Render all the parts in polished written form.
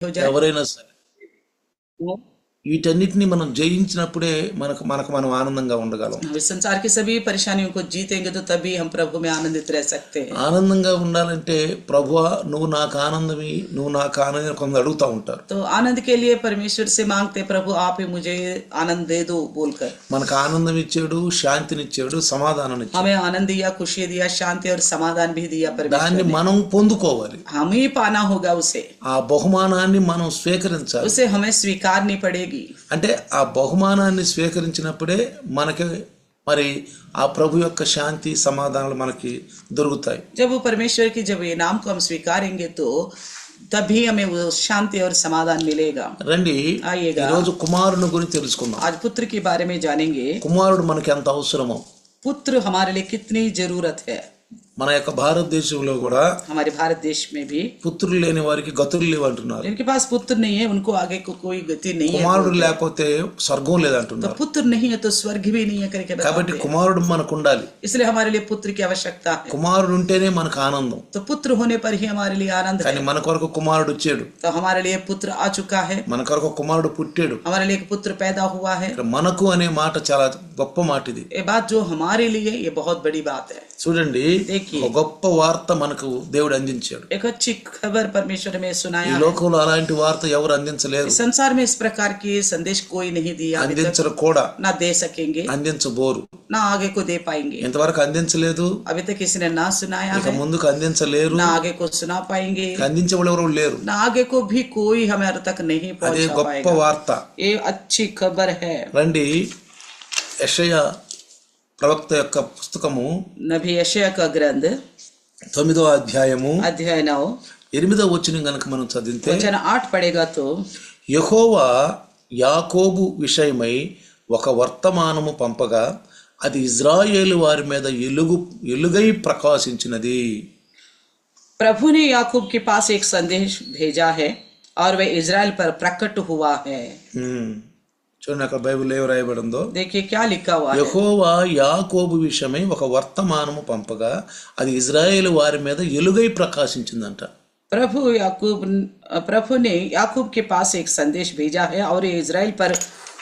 हो जाए ఎవరైనా సరే वो వీటన్నిటిని మనం జయించినప్పుడే మనకు మనకు మనం ఆనందంగా ఉండగలం. इस संसार की सभी परेशानियों को जीतेंगे तो तभी हम प्रभु में आनंदित रह सकते हैं। ఆనందంగా ఉండాలంటే ప్రభువా నువ్వు నాకు ఆనందమి, నువ్వు నాకు ఆనందం కొందరు అడుగుతూ ఉంటారు. तो आनंद के लिए परमेश्वर से मांगते प्रभु आप ही मुझे आनंद दे दो बोलकर। మనకు ఆనందం ఇచ్చాడు, శాంతినిచ్చాడు, సమాధానం ఇచ్చాడు. हमें आनंद दिया, खुशी दिया, शांति और समाधान भी दिया परमेश्वर దాన్ని ने। మనం పొందుకోవాలి. हम ही पाना होगा उसे, ఆ బహుమానాన్ని మనం స్వీకరించాలి. उसे हमें स्वीकारनी पड़ेगी। అంటే ఆ బహుమానాన్ని స్వీకరించినప్పుడే మనకి మరి ఆ ప్రభు యొక్క శాంతి సమాధానాలు మనకి దొరుకుతాయి. जब वो परमेश्वर की जब इनाम को हम स्वीकारेंगे तो तभी हमें वो शांति और समाधान मिलेगा। రండి आइएगा, ఈరోజు కుమారుని గురించి తెలుసుకుందాం. आज पुत्र के बारे में जानेंगे। కుమారుడు మనకి ఎంత అవసరమో. पुत्र हमारे लिए कितनी जरूरत है। మన యొక్క భారతదేశంలో కూడా हमारे भारत देश में भी పుత్రులు లేని వారికి గతులు లేవు అంటున్నారు. जिनके पास पुत्र नहीं है उनको आगे को कोई गति नहीं है। కుమారుడు లేకపోతే స్వర్గం तो లేదంటున్నారు. पुत्र नहीं है तो स्वर्ग भी नहीं है करके కాబట్టి बताते हैं। కుమారుడు మనకు ఉండాలి. इसलिए हमारे लिए पुत्र की आवश्यकता है। కుమారుడు ఉంటేనే మనకు ఆనందం. तो पुत्र होने पर ही हमारे लिए आनंद కానీ है। మన కొరకు కుమారుడు వచ్చాడు, तो हमारे लिए पुत्र आ चुका है, మన కొరకు కుమారుడు పుట్టాడు. हमारे लिए एक पुत्र पैदा हुआ है। మనకు అనే మాట చాలా గొప్ప మాట ఇది. ये बात जो हमारे लिए ये बहुत बड़ी बात है। చూడండి, देखिए, ఒక గొప్ప వార్త మనకు దేవుడు అందించాడు. एक अच्छी खबर परमेश्वर में ఈ सुनाया है। లోకంలో అలాంటి వార్త ఎవరు అందించలేరు, इस संसार में इस प्रकार की संदेश कोई नहीं दिया अभी तक, అందించరు కూడా, ना दे सकेंगे, అందించబోరు. ना आगे को दे पाएंगे। ఇంతవరకు అందించలేదు, अभी तक किसी ने ना सुनाया ఇక है, ముందుకు అందించలేరు, ना आगे को सुना पाएंगे, అందించేవాళ్ళు ఎవరు లేరు. ना आगे को भी कोई हमारे तक नहीं అదే पहुंचा గొప్ప पाएगा। వార్త. ये अच्छी खबर है। రండి, యెషయా ప్రవక్త యొక్క పుస్తకము नबी यशायाह का ग्रंथ 9వ అధ్యాయము अध्याय 9 8వ వచనం గనుక మనం చదివితే, वचन 8 पढ़ेगा तो యెహోవా యాకోబు విషయమై ఒక వర్తమానము పంపగా అది ఇజ్రాయేలు వారి మీద ఎలుగై ప్రకాశించినది. प्रभु ने याकूब के पास एक संदेश भेजा है और वह इजराइल पर प्रकट हुआ है। చూడండి, అక్కడ బైబిల్ ఏం రాయబడిందో. देखिए क्या लिखा हुआ है। యెహోవా యాకోబు విషయమై ఒక వర్తమానము పంపగా అది ఇజ్రాయేలు వారి మీద ఎలుగై ప్రకాశించిందంట. प्रभु ने याकूब के पास एक संदेश भेजा है और ये इजराइल पर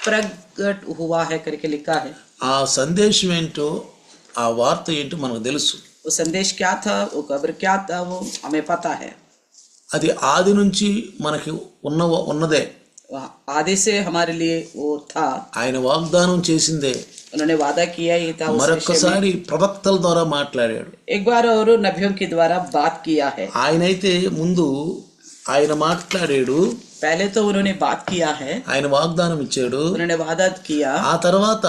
प्रकट हुआ है करके लिखा है। ఆ సందేశం ఏంటో, ఆ వార్త ఏంటో మనకు తెలుసు. वो संदेश क्या था, वो खबर क्या था, वो हमें पता है। అది ఆది నుంచి మనకి ఉన్నదే. आदि से हमारे लिए वो था, ఆయన వాగ్దానం చేసిందే. उन्होंने वादा किया ही था। उस विषय में మరొక్కసారి ప్రవక్తల ద్వారా మాట్లాడాడు. एक बार और नबियों के द्वारा बात किया है। ఆయనైతే ముందు ఆయన మాట్లాడాడు, पहले तो उन्होंने बात किया है, ఆయన వాగ్దానం ఇచ్చాడు. उन्होंने वादा किया, ఆ తర్వాత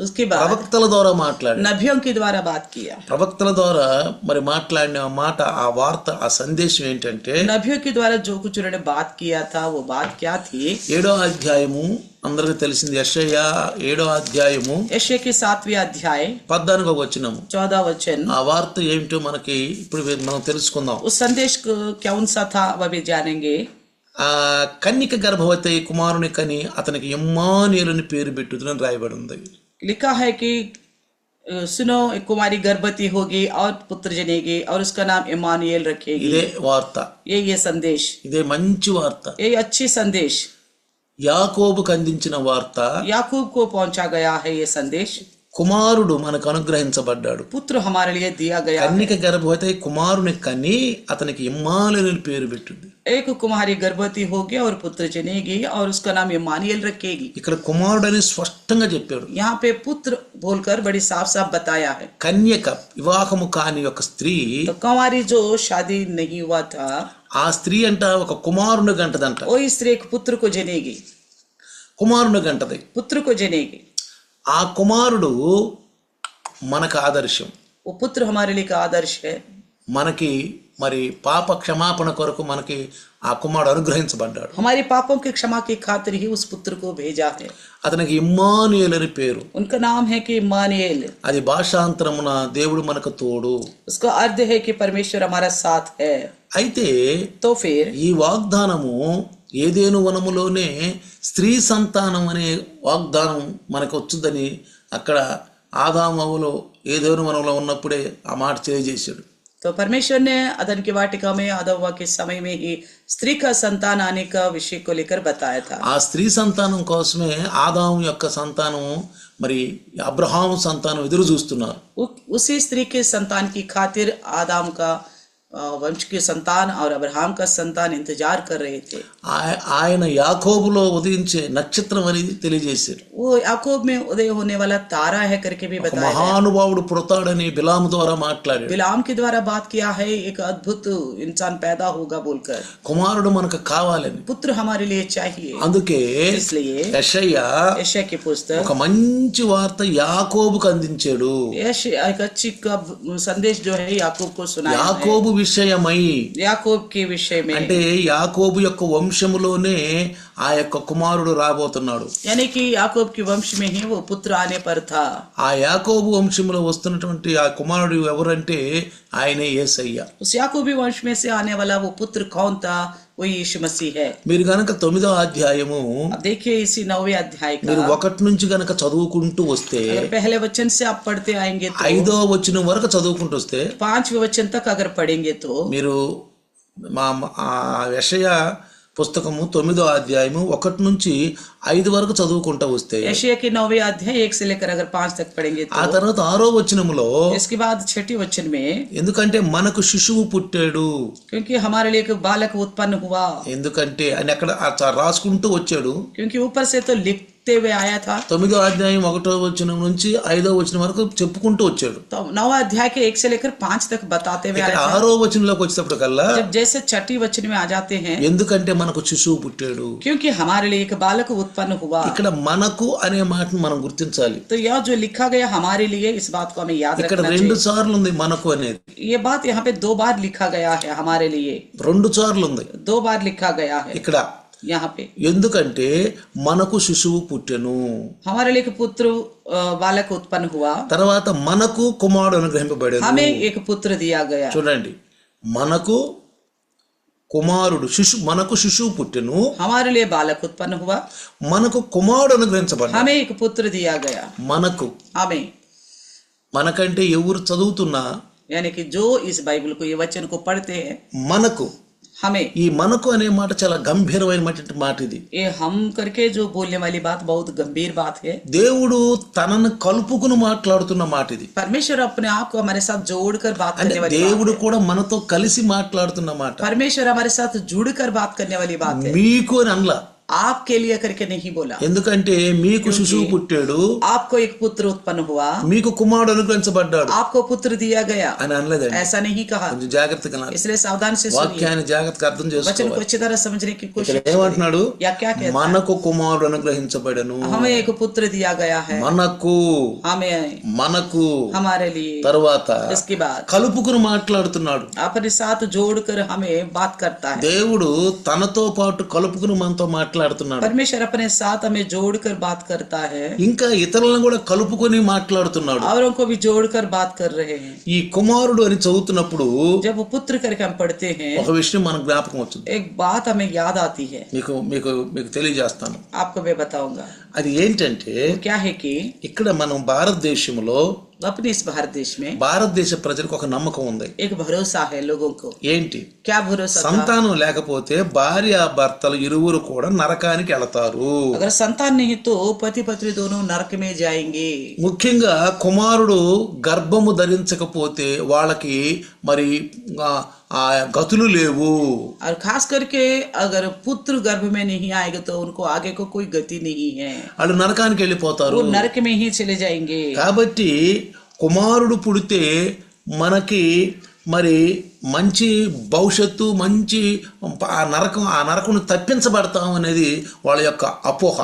उसके बाद ప్రవక్తల ద్వారా మాట్లాడాడు. नबियों के द्वारा बात किया। ప్రవక్తల ద్వారా మరి మాట్లాడిన మాట, ఆ వార్త, ఆ సందేశం ఏంటంటే, नबियों के द्वारा जो कुछ उन्होंने बात किया था वो बात क्या थी। 7వ అధ్యాయము అందరికి తెలిసింది. యెషయా 7వ అధ్యాయము यशायाह के 7वें अध्याय 14వ వచనము. 14 वचन। ఆ వార్త ఏమిటో మనకి ఇప్పుడు మనం తెలుసుకుందాం. उस संदेश को कौन सा था वह भी जानेंगे। ఆ కన్యక గర్భవతి కుమారుని కని అతనికి ఇమ్మానుయేలుని పేరు పెట్టుదని రాయబడి ఉంది. लिखा है कि सुनो, एक कुमारी गर्भवती होगी और पुत्र जनेगी और उसका नाम इमानुएल रखेगी। ఇదే వార్త, ये संदेश, ఇదే మంచి వార్త. ये अच्छी संदेश యాకోబుకు అందించిన వార్త. याकूब को पहुंचा गया है। ये संदेश, కుమారుడు మనకు అనుగ్రహించబడ్డాడు. पुत्र हमारे लिए दिया गया है। కన్యక గర్భవతి కుమారుని కని అతనికి ఇమ్మానుయేలుని పేరు పెట్టింది. एक कुमारी गर्भवती होगी और पुत्र जनेगी और उसका नाम इमानुएल रखेगी। ఇక్కడ కుమారుడు అని స్పష్టంగా చెప్పాడు. यहाँ पे पुत्र बोलकर बड़ी साफ साफ बताया है। కన్యక వివాహము కాని ఒక స్త్రీ, तो कुमारी जो शादी नहीं हुआ था, ఆ స్త్రీ అంట ఒక కుమారుని గంటదంట. वो स्त्री एक पुत्र को जनेगी, కుమారుని గంటది. पुत्र को जनेगी। ఆ కుమారుడు మనకు ఆదర్శం. वो पुत्र हमारे लिए का आदर्श है। మనకి మరి పాప క్షమాపణ కొరకు మనకి ఆ కుమారుడు అనుగ్రహించబడ్డాడు. हमारे पापों की क्षमा की खातिर ही उस पुत्र को भेजा है। అతనికి ఇమ్మానుయేలు అని పేరు. उनका नाम है कि इम्मानुएल। అది భాషాంతరమున దేవుడు మనకు తోడు. उसका अर्थ है कि परमेश्वर हमारा साथ है। అయితే तो फिर ఈ వాగ్దానము ఏదేను వనములోనే స్త్రీ సంతానం అనే వాగ్దానం మనకు వచ్చుదని అక్కడ ఆదాము హవ్వలు ఏదేను వనంలో ఉన్నప్పుడే ఆ మాట తెలియజేశాడు. तो परमेश्वर ने अदन की वाटिका में अदव्वा के समय में ही स्त्री का संतान आने का विषय को लेकर बताया था। ఆ స్త్రీ సంతానం కోసమే ఆదాము యొక్క సంతానం మరి అబ్రహాము సంతానం ఎదురు చూస్తున్నారు. उसी स्त्री के संतान की खातिर आदम का वंश के संतान और अब्राहम का संतान इंतजार कर रहे थे। ఆయన యాకోబులో ఉదయించే నక్షత్రం అని తెలియజేశారు. वो याकूब में उदय होने वाला तारा है करके भी बताया। మహానుభావుడు పుడతాడని బిలాము ద్వారా మాట్లాడాడు. बिलाम के द्वारा बात किया है, एक अद्भुत इंसान पैदा होगा बोलकर। కుమారుడు మనకు కావాలని, पुत्र हमारे लिए चाहिए। అందుకే इसलिए యెషయా यशायाह की पुस्तक ఒక మంచి వార్త యాకోబుకు అందించాడు. यशायाह एक अच्छी संदेश जो है याकूब को सुनाया है। యాకోబు విషయమై याकूब के विषय में, అంటే యాకోబు యొక్క వంశములోనే ఆ యొక్క కుమారుడు రాబోతున్నాడు. यानी कि याकूब के वंश में ही वो पुत्र आने पर था। ఆ యాకోబు వంశంలో వస్తున్నటువంటి ఆ కుమారుడు ఎవరంటే ఆయనే యేసయ్య. उस याकूबी वंश में से आने वाला वो पुत्र कौन था? वो यीशु मसीह है। మీరు గనక 9వ అధ్యాయము अब देखिए इसी 9वें अध्याय మీరు का 1 నుంచి గనక చదువుకుంటూ వస్తే अगर पहले वचन से आप पढ़ते आएंगे तो 5వ వచనం వరకు చదువుకుంటూ వస్తే 5वें वचन तक अगर पढ़ेंगे तो మీరు మా యెషయా పుస్తకము 9వ అధ్యాయము 1 నుంచి 5 వరకు చదువుకుంటూ వస్తే यशायाह के 9वें अध्याय 1 से लेकर अगर 5 तक पढ़ेंगे ఆ तो తర్వాత 6వ వచనములో इसके बाद 6वें वचन में, ఎందుకంటే మనకు శిశువు పుట్టాడు, क्योंकि हमारे लिए एक बालक उत्पन्न हुआ, ఎందుకంటే అని అక్కడ రాసుకుంటూ వచ్చాడు. क्योंकि ऊपर से तो लिखते हुए आया था। 9వ అధ్యాయం 1వ వచనం నుంచి 5వ వచనం వరకు చెప్పుకుంటూ వచ్చాడు. तो 9वां अध्याय के 1 से लेकर 5 तक बताते हुए ఇక్కడ आया था। 6వ వచనంలోకి వచ్చేటప్పుడు కల్లా जब जैसे 6वें वचन में आ जाते हैं, ఎందుకంటే మనకు శిశువు పుట్టాడు, क्योंकि हमारे लिए एक बालक उत्पन्न हुआ। ఇక్కడ మనకు అనే మాటను మనం గుర్తించాలి. तो यह जो लिखा गया हमारे लिए, इस बात को हमें याद ఇక్కడ रखना 2 चाहिए। సార్లు ఉంది మనకు అనేది, ये बात यहाँ पे 2 बार लिखा गया है हमारे लिए, 2 సార్లు ఉంది 2 बार लिखा गया है ఇక్కడ. यहाँ पे। ఎందుకంటే మనకు శిశువు పుట్టెను, हमारे लिए एक पुत्र बालक उत्पन्न हुआ, తర్వాత మనకు కుమారుడు అనుగ్రహింపబడెను. हमें एक पुत्र दिया गया। చూడండి, మనకు కుమారుడు మనకు శిశువు పుట్టెను, हमारे लिए बालक उत्पन्न हुआ, మనకు కుమారుడు అనుగ్రహించబడ్డాడు. हमें एक पुत्र दिया गया। మనకు हमें మనకంటే ఎవరు చదువుతున్నా यानी कि जो इस बाइबल को, ये वचन को पढ़ते हैं, మనకు हमें, ఈ మనకు అనే మాట చాలా గంభీరమైన మాట. ఇది ये हम करके जो बोलने वाली बात बहुत गंभीर बात है। దేవుడు తనను కలుపుకుని మాట్లాడుతున్న మాట ఇది. परमेश्वर अपने आप को हमारे साथ जोड़कर बात అంటే करने वाली దేవుడు बात है। కూడా మనతో కలిసి మాట్లాడుతున్న మాట. परमेश्वर हमारे साथ जुड़कर बात करने वाली बात है। మీకు అని అనలా, आपके लिए करके नहीं बोला, ఎందుకంటే మీకు శిశువు పుట్టాడు, आपको एक पुत्र उत्पन्न हुआ, మీకు కుమారుడు అనుగ్రహించబడ్డాడు आपको पुत्र दिया गया, అని అనలేదండి. ऐसा नहीं कहा। కొంచెం జాగ్రత్తగా వినాలి. इसलिए सावधान से सुनिए, వాక్యాన్ని జాగ్రత్తగా అర్థం वचन को చేసుకోవాలి. अच्छी तरह समझने की कोशिश ఇక్కడ करिए। ఏమంటున్నాడు? या क्या कहता है? మనకు కుమారుడు అనుగ్రహించబడెను, हमें एक पुत्र दिया गया है, మనకు हमें हमारे लिए। తర్వాత इसके बाद కలుపుకుని మాట్లాడుతున్నాడు. अपने साथ जोड़कर हमें बात करता है। దేవుడు తనతో పాటు కలుపుకుని మనతో మాట్లాడుతున్నాడు. परमेश्वर अपने साथ हमें जोड़कर बात करता है, ఇంకా ఇతరులను కూడా కలుపుకొని మాట్లాడుతున్నాడు. औरों को भी जोड़कर बात कर रहे हैं। ఈ కుమారుడు అని చదువుతున్నప్పుడు जब वो पुत्र करके हम पढ़ते हैं, ఒక విషయం మనకు జ్ఞాపకం వచ్చింది. एक बात हमें याद आती है, మీకు మీకు మీకు తెలియజేస్తాను. आपको मैं बताऊंगा। అది ఏంటంటే क्या है कि ఇక్కడ మనం భారతదేశంలో अपने इस भारत देश में భారతదేశ ప్రజలకు ఒక నమ్మకం ఉంది. एक भरोसा है लोगों को। ఏంటి? क्या भरोसा था? సంతానం లేకపోతే భార్య భర్తలు ఇరువురు కూడా నరకానికి వెళతారు. अगर संतान नहीं तो पति पत्नी दोनों नरक में जाएंगे। ముఖ్యంగా కుమారుడు గర్భము ధరించకపోతే వాళ్ళకి మరి ఆ గతులు లేవు. और खास करके अगर पुत्र गर्भ में नहीं आएगा तो उनको आगे को कोई गति नहीं है, వాళ్ళు నరకానికి వెళ్ళిపోతారు. वो नरक में ही चले जाएंगे। కాబట్టి కుమారుడు పుడితే మనకి మరి మంచి భవిష్యత్తు, మంచి ఆ నరకం తప్పించబడతాం అనేది వాళ్ళ యొక్క అపోహ.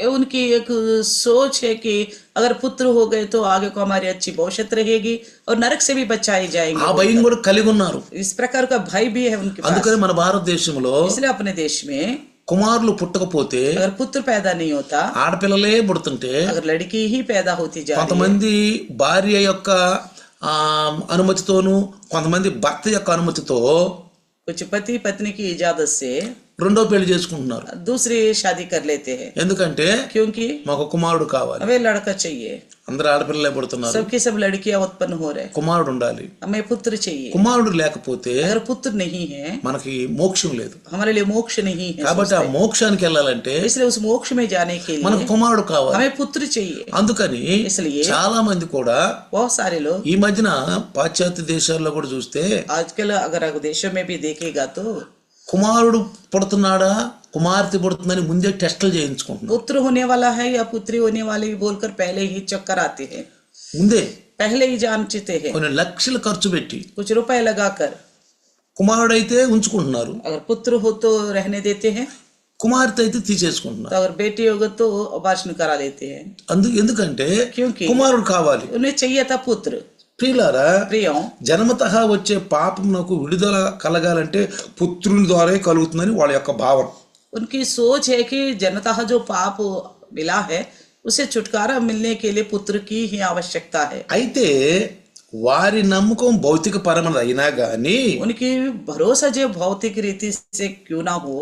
उनकी एक सोच है कि अगर पुत्र हो गए तो आगे को हमारी अच्छी भविष्य रहेगी और नरक से भी बचाए जाएंगे। ఆ భయం కూడా కలిగి ఉన్నారు. इस प्रकार का भय भी है उनके पास। అందుకని మన భారతదేశంలో इसलिए अपने देश में కుమారులు పుట్టకపోతే, अगर पुत्र पैदा नहीं होता, ఆడపిల్లలే పుడుతుంటే, अगर लड़की ही पैदा होती जा रही है, కొంతమంది భార్య యొక్క అనుమతితోను, కొంతమంది భర్త యొక్క అనుమతితో कुछ पति पत्नी की इजाजत से రెండో పెళ్లి చేసుకుంటున్నారు. दूसरी शादी कर लेते हैं ఎందుకంటే क्योंकि మాకు కుమారుడు కావాలి. हमें लड़का चाहिए, అందరూ ఆడపిల్లలే పుడుతున్నారు. सबकी सब लड़कियां उत्पन्न हो रहे, కుమారుడు ఉండాలి. हमें पुत्र चाहिए. కుమారుడు లేకపోతే अगर पुत्र नहीं है మనకి మోక్షం లేదు. हमारे लिए मोक्ष नहीं है. కాబట్టి ఆ మోక్షానికి వెళ్ళాలంటే इसलिए उस मोक्ष में जाने के మనకు लिए కుమారుడు కావాలి. हमें पुत्र चाहिए. అందుకని इसलिए చాలా మంది కూడా बहुत सारे लोग ఈ మధ్యన పాశ్చాత్య దేశాల్లో కూడా చూస్తే आजकल अगर देशों में भी देखेगा तो కుమారుడు పుడుతున్నాడా కుమార్తె పుడుతుందని ముందే టెస్టులు చేయించుకుంటున్నారు. पुत्र होने वाला है या पुत्री होने वाली बोलकर पहले ही चक्कर आते हैं, ముందే पहले ही जान चुके हैं, కొన్ని లక్షలు ఖర్చు పెట్టి कुछ रुपए लगाकर. కుమారుడైతే ఉంచుకుంటున్నారు, अगर पुत्र हो तो रहने देते हैं, కుమార్తె అయితే तो తీసేసుకుంటున్నారు. अगर बेटी होगा तो अबार्शन करा लेते हैं, ఎందుకంటే क्योंकि కుమారుడు కావాలి. उन्हें चाहिए था पुत्र. ప్రియులారా, प्रियों, జన్మతః వచ్చే పాపమునకు విడుదల కలగాలంటే పుత్రుని ద్వారా కలుగుతుందని వాళ్ళ యొక్క భావన. उनकी सोच है कि जनता जो पाप मिला है उसे छुटकारा मिलने के लिए पुत्र की ही आवश्यकता है. అయితే వారి నమ్మకం భౌతిక పరమైనది అయినా గాని उनकी भरोसा जो भौतिक रीति से क्यों ना हो,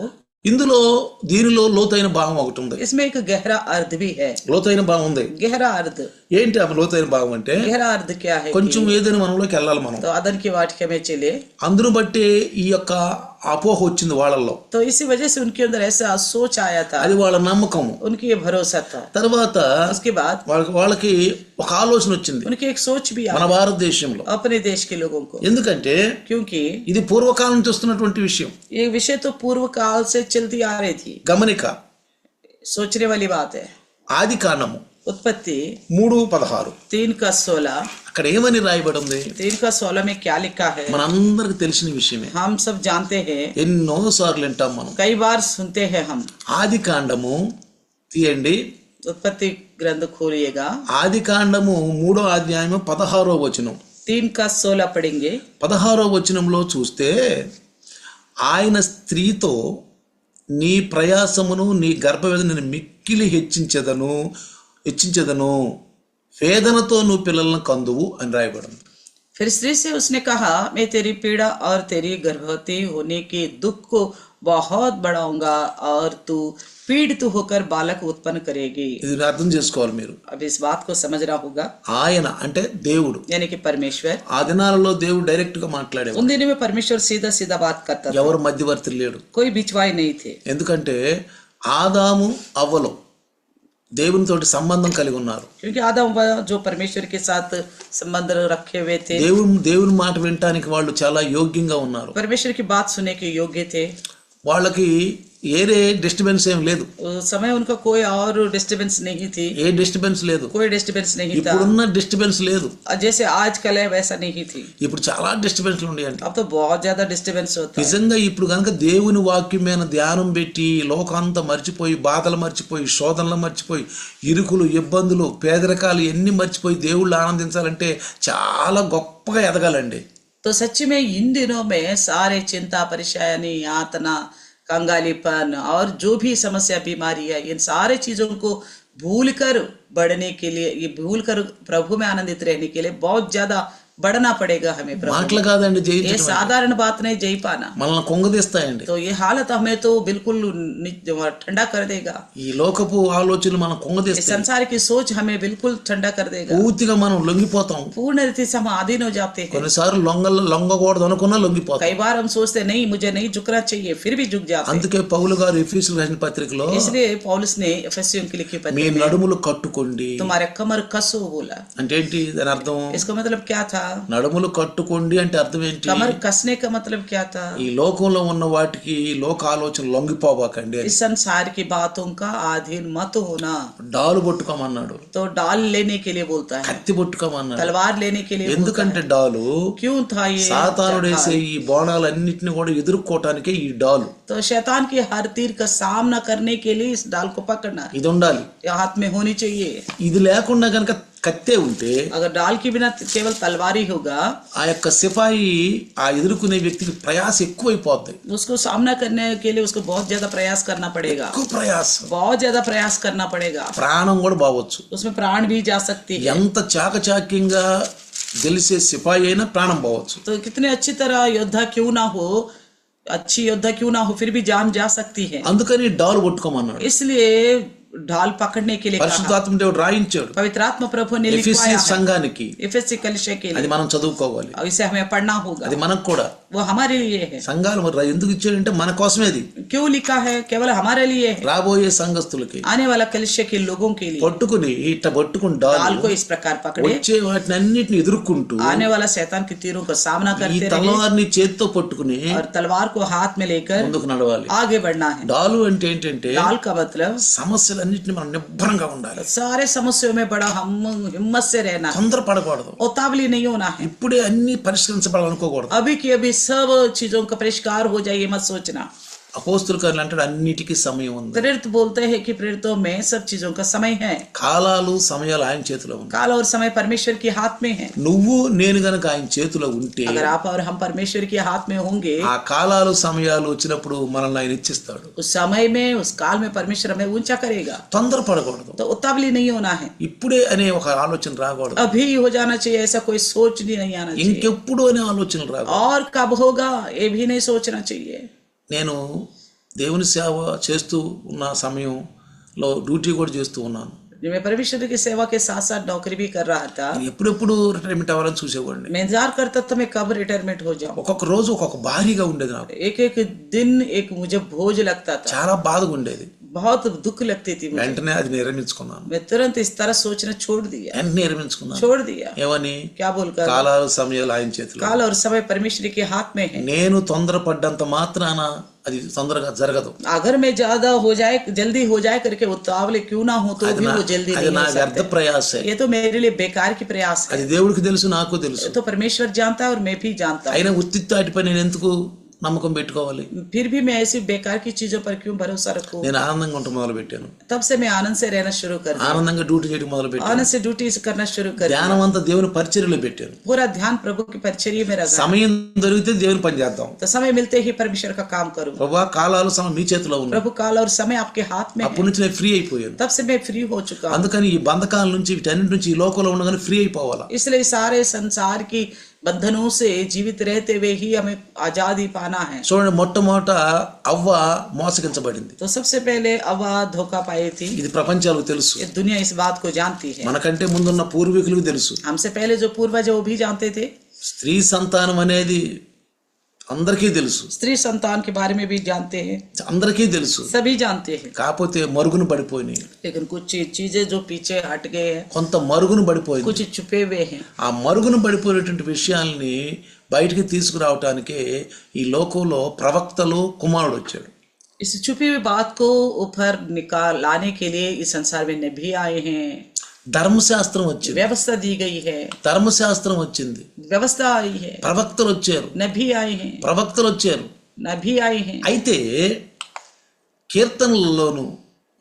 దీనిలో లోతైన భావం ఒకటి ఉంది. इसमें एक गहरा अर्थ भी है. లోతైన భావం ఉంది. गहरा अर्थ, ఏంటి ఆ లోతైన భావం అంటే गहरा अर्थ क्या है కొంచెం ఏదైనా మనలోకి వెళ్ళాలి మనం. तो अदन की वाटिका में चले, అందును బట్టి ఈ యొక్క అపోహ వచ్చింది వాళ్ళల్లో. तो इसी वजह से उनके अंदर ऐसा सोच आया था, అది వాళ్ళ నమ్మకం. उनकी ये भरोसा था. తర్వాత उसके बाद వాళ్ళకి ఒక ఆలోచన వచ్చింది उनकी एक सोच भी మన आई భారతదేశంలో. अपने देश के लोगों को, ఎందుకంటే क्योंकि ఇది పూర్వకాలం నుంచి వస్తున్నటువంటి విషయం. ये विषय तो पूर्व काल से चलती आ रही थी. గమనిక, सोचने वाली बात है. ఆది కాండము उत्पत्ति 3:16 3:16, అక్కడ ఏమని రాయబడి ఉంది? 3:16 में क्या लिखा है మనందరికి తెలిసిన విషయమే. हम सब जानते हैं, ఎన్నో సార్లు వింటాం మనం. कई बार सुनते हैं हम. ఆది కాండము తీయండి. उत्पत्ति ग्रंथ खोलिएगा, ఆది కాండము 3వ అధ్యాయము 16వ వచనం. 3:16 पढ़ेंगे. 16వ వచనంలో చూస్తే ఆయన స్త్రీతో నీ ప్రయాసమును నీ గర్భవేదన నేను మిక్కిలి హెచ్చించదను వేదనతో నువ్వు పిల్లలను కందువు అని రాయబడింది. फिर स्त्री से उसने कहा, मैं तेरी पीड़ा और तेरी गर्भवती होने के दुख को बहुत बढ़ाऊंगा और तू पीड़ित होकर बालक उत्पन्न करेगी. ఇది అర్థం చేసుకోవాలి మీరు. अब इस बात को समझना होगा. ఆయన అంటే దేవుడు. यानी कि परमेश्वर. ఆ దినాలలో దేవుడు డైరెక్ట్ గా మాట్లాడేవాడు. उन दिनों में परमेश्वर सीधा सीधा बात करता था, ఎవరు మధ్యవర్తి లేడు. कोई बिचवाई नहीं थे. ఎందుకంటే ఆదాము అవ్వలు దేవునితోటి సంబంధం కలిగి ఉన్నారు. क्योंकि आदम जो परमेश्वर के साथ संबंध रखे हुए थे, దేవుని మాట వినటానికి వాళ్ళు చాలా యోగ్యంగా ఉన్నారు. परमेश्वर की बात सुनने के योग्य थे. వాళ్ళకి ఏరే డిస్టర్బెన్స్ ఏం లేదు. उस समय उनका कोई और डिस्टर्बेंस नहीं थी, ఏ డిస్టర్బెన్స్ లేదు. कोई डिस्टर्बेंस नहीं था. ఇప్పుడున్న డిస్టర్బెన్స్ లేదు. जैसे आजकल है वैसा नहीं थी. ఇప్పుడు చాలా డిస్టర్బెన్స్లు ఉన్నాయండి. अब तो बहुत ज्यादा डिस्टर्बेंस होता है. నిజంగా ఇప్పుడు కనుక దేవుని వాక్యం మీద ధ్యానం పెట్టి లోకాంతా మర్చిపోయి బాధలు మర్చిపోయి శోధనలు మర్చిపోయి ఇరుకులు ఇబ్బందులు పేదరికాలు ఎన్ని మర్చిపోయి దేవుళ్ళు ఆనందించాలంటే చాలా గొప్పగా ఎదగాలండి. तो सच्ची में इन दिनों में सारे चिंता परेशानी यातना कंगालीपन और जो भी समस्या बीमारी है, इन सारे चीजों को भूलकर बढ़ने के लिए, ये भूलकर प्रभु में आनंदित रहने के लिए बहुत ज्यादा बढ़ना पड़ेगा हमें. प्रभु మాటలు కాదండి ये జయించడం. साधारण बात नहीं जय पाना. మనల్ని కుంగదీస్తాయండి. तो ये हालत हमें तो बिल्कुल ठंडा कर देगा. ఈ లోకపు ఆలోచనలు మనం इस కుంగదీస్తాయి. संसार की सोच हमें बिल्कुल ठंडा कर देगा. పూర్తిగా మనం లొంగిపోతాం. पूर्ण रीति से हम अधीन हो जाते हैं. కొన్నిసార్లు లొంగకూడదు అనుకున్నా లొంగిపోతాం. कई बार हम सोचते नहीं मुझे नहीं झुकना चाहिए, फिर भी झुक जाते हैं. అందుకే పౌలు గారు ఎఫెసీయులకు రాసిన పత్రికలో इसलिए पौलुस ने एफेसियों की लिखी మీ पत्री में నడుములు కట్టుకోండి तुम्हारे कमर कसो बोला. అంటే ఏంటి దాని అర్థం? इसका मतलब क्या था? నడుములు కట్టుకోండి అంటే అర్థం ఏంటి? कमर कसने का मतलब क्या था? ఈ లోకంలో ఉన్న వాటికి లోక ఆలోచన లొంగిపోబాకండి. इस संसार की बातों का अधीन मत होना. డాలు పట్టుకోమన్నాడు. तो डाल लेने के लिए बोलता है, కత్తి పట్టుకోమన్నాడు. तलवार लेने के लिए बोलता ఎందుకంటే డాలు है. क्यों था ये? సాతానుడు వేసే ఈ బాణాలన్నిటిని కూడా ఎదుర్కోవటానికే ఈ డాలు. तो शैतान के हर तीर का सामना करने के लिए इस डाल को पकड़ना है. ఇది ఉండాలి. ये हाथ में होनी चाहिए. ఇది లేకుండా కనుక కత్తే ఉంటే अगर डाल के बिना केवल तलवार ही होगा, ఆ యొక్క సిపాయి ఆ ఎదుర్కొనే వ్యక్తికి ప్రయాస ఎక్కువైపోద్ది. उसको सामना करने के लिए उसको बहुत ज्यादा प्रयास करना पड़ेगा. ఎక్కువ ప్రయాసం. बहुत ज्यादा प्रयास करना पड़ेगा. ప్రాణం కూడా బావచ్చు. उसमें प्राण भी जा सकती है. ఎంత చాకచాక్యంగా గెలిచే సిపాయి అయినా ప్రాణం పోవచ్చు. तो कितने अच्छी तरह योद्धा क्यों ना हो, अच्छी योद्धा क्यों ना हो फिर भी जान जा सकती है, అందుకని డాలు పట్టుకోమన్నాడు. इसलिए ढाल पकड़ने के लिए कहा. పరిశుద్ధాత్మ దేవుడు రాయించాడు पवित्र आत्मा प्रभु ने ఎఫెసీ लिखवाया है సంఘానికి. एफएससी कलीसिया के అది लिए, మనం చదువుకోవాలి, और इसे हमें पढ़ना होगा. అది మనకు కూడా. वो हमारे लिए है. సంఘాలు మరి ఎందుకు ఇచ్చాడంటే మన కోసమే. అది क्यों लिखा है? केवल हमारे लिए है, రాబోయే సంఘస్థులకి. आने वाला कलीसिया के लोगों के लिए. పట్టుకుని ఇట్ట పట్టుకుని ढाल డాలు को इस प्रकार पकड़े, వచ్చే వాటిని అన్నిటిని ఎదుర్కొంటూ आने वाला शैतान के तीरों का सामना ఈ करते रहे తలవారిని చేత్తో పట్టుకుని और तलवार को हाथ में लेकर ముందుకు నడవాలి. आगे बढ़ना है. డాలు అంటే ఏంటంటే ढाल का मतलब సమస్యలన్నిటిని మనం నిబ్బరంగా ఉండాలి. सारे समस्याओं में बड़ा हम हिम्मत से रहना है, తొందర పడకూడదు. उतावली नहीं होना है. ఇప్పుడే అన్ని పరిష్కరించబడాలనుకోకూడదు. अभी की अभी सब चीजों का परिष्कार हो जाए ये मत सोचना. అపోస్తుల కార్యాలు అంటాడు అన్నిటికీ సమయం ఉంది. प्रेरित बोलते हैं कि प्रेरितों में सब चीजों का समय है. కాలాలు సమయాలు ఆయన చేతిలో ఉన్నాయి. काल और समय परमेश्वर के हाथ में है. నువ్వు నేను గనక ఆయన చేతిలో ఉంటే अगर आप और हम परमेश्वर के हाथ में होंगे, ఆ కాలాలు సమయాలు వచ్చినప్పుడు మనల్ని ఆయన ఇచ్చిస్తాడు. उस समय में उस काल में परमेश्वर हमें ऊंचा करेगा. తొందర పడకూడదు. तो उतावली नहीं होना है. ఇప్పుడే అనే ఒక ఆలోచన రాకూడదు. अभी हो जाना चाहिए ऐसा कोई सोच नहीं आना चाहिए. ఇంకెప్పుడు అనే ఆలోచనలు రాకూడదు. और कब होगा ये भी नहीं सोचना चाहिए. నేను దేవుని సేవ చేస్తూ ఉన్న సమయంలో డ్యూటీ కూడా చేస్తూ ఉన్నాను. मैं परमेश्वर की सेवा के साथ साथ नौकरी भी कर रहा था. నేను ఎప్పుడెప్పుడు రిటైర్మెంట్ అవ్వాలని చూసేవాడిని. मैं इंतजार करता था मैं कब रिटायरमेंट हो जाऊं. ఒక్కొక్క రోజు ఒక్కొక్క భారీగా ఉండేది నాకు. एक एक दिन एक मुझे बोझ लगता था, చాలా బాధగా ఉండేది. बहुत दुख लगती थी मुझे. వెంటనే అది నిర్మించుకున్నాను. मैं तुरंत इस तरह सोचना छोड़ दिया. వెంటనే నిర్మించుకున్నాను. छोड़ दिया. ఏమని? क्या बोलकर? కాలాలు సమయాలు ఆయన చేతిలో. काल और समय परमेश्वर के हाथ में है. నేను తొందరపడ్డంత మాత్రాన అది తొందరగా జరగదు. अगर मैं ज्यादा हो जाए जल्दी हो जाए करके उतावले क्यों ना हो तो भी वो जल्दी అది नहीं నా हो వ్యర్థ सकते. ప్రయాసే. ये तो मेरे लिए बेकार की प्रयास है. అది దేవుడికి తెలుసు, నాకు తెలుసు. तो परमेश्वर जानता है और मैं भी जानता हूँ. అయినా ఉత్తిత్తాటిపై నేను ఎందుకు నమ్మకం పెట్టుకోవాలి? फिर भी मैं ऐसी बेकार की चीजों पर क्यों भरोसा रखूं? నేను ఆనందంగా ఉండటం మొదలు పెట్టాను. तब से मैं आनंद से रहना शुरू कर दिया. ఆనందంగా డ్యూటీ చేయడం మొదలు పెట్టాను. आनंद से ड्यूटी करना शुरू कर दिया. ధ్యానం అంతా దేవుని పరిచర్యలో పెట్టాను. पूरा ध्यान प्रभु की परिचर्या में रखा. సమయం దొరికితే దేవుని పని చేద్దాం. तो समय मिलते ही परमेश्वर का काम करूं. ప్రభా కాలాలు సమయం మీ చేతిలో ఉన్నాయి. प्रभु काल और समय आपके हाथ में है. అప్పటి నుంచి నేను ఫ్రీ అయిపోయాను. तब से मैं फ्री हो चुका हूं. అందుకని ఈ బంధకాల నుంచి వీటన్నిటి నుంచి ఈ లోకంలో ఉండగానే ఫ్రీ అయిపోవాలా. इसलिए सारे संसार की बंधनों से जीवित रहते हुए ही हमें आजादी पाना है. చూడండి, మొట్టమొదట అవ్వ మోసగించబడింది. तो सबसे पहले अव्वा धोखा पाई थी. ఇది ప్రపంచాలకు తెలుసు. ये दुनिया इस बात को जानती है. మనకంటే ముందున్న పూర్వీకులకు తెలుసు. हमसे पहले जो पूर्वज है वो भी जानते थे. స్త్రీ సంతానం అనేది అందరికీ తెలుసు. स्त्री संतान के बारे में भी जानते हैं. అందరికీ తెలుసు. सभी जानते हैं. కాకపోతే మరుగున పడిపోయినాయి. लेकिन कुछ चीजें जो पीछे हट गए हैं, కొంత మరుగున పడిపోయింది. कुछ छुपे हुए हैं. ఆ మరుగున పడిపోయినటువంటి విషయాల్ని బయటికి తీసుకురావటానికే ఈ లోకంలో ప్రవక్తలు కుమారుడు వచ్చాడు. इस छुपी हुई बात को ऊपर निकाल लाने के लिए इस संसार में नबी आए हैं. ధర్మశాస్త్రం వచ్చింది. व्यवस्था दी गई है. ధర్మశాస్త్రం వచ్చింది. व्यवस्था आई है. ప్రవక్తలు వచ్చారు. नबी आए हैं. ప్రవక్తలు వచ్చారు. नबी आए हैं. అయితే కీర్తనల్లోను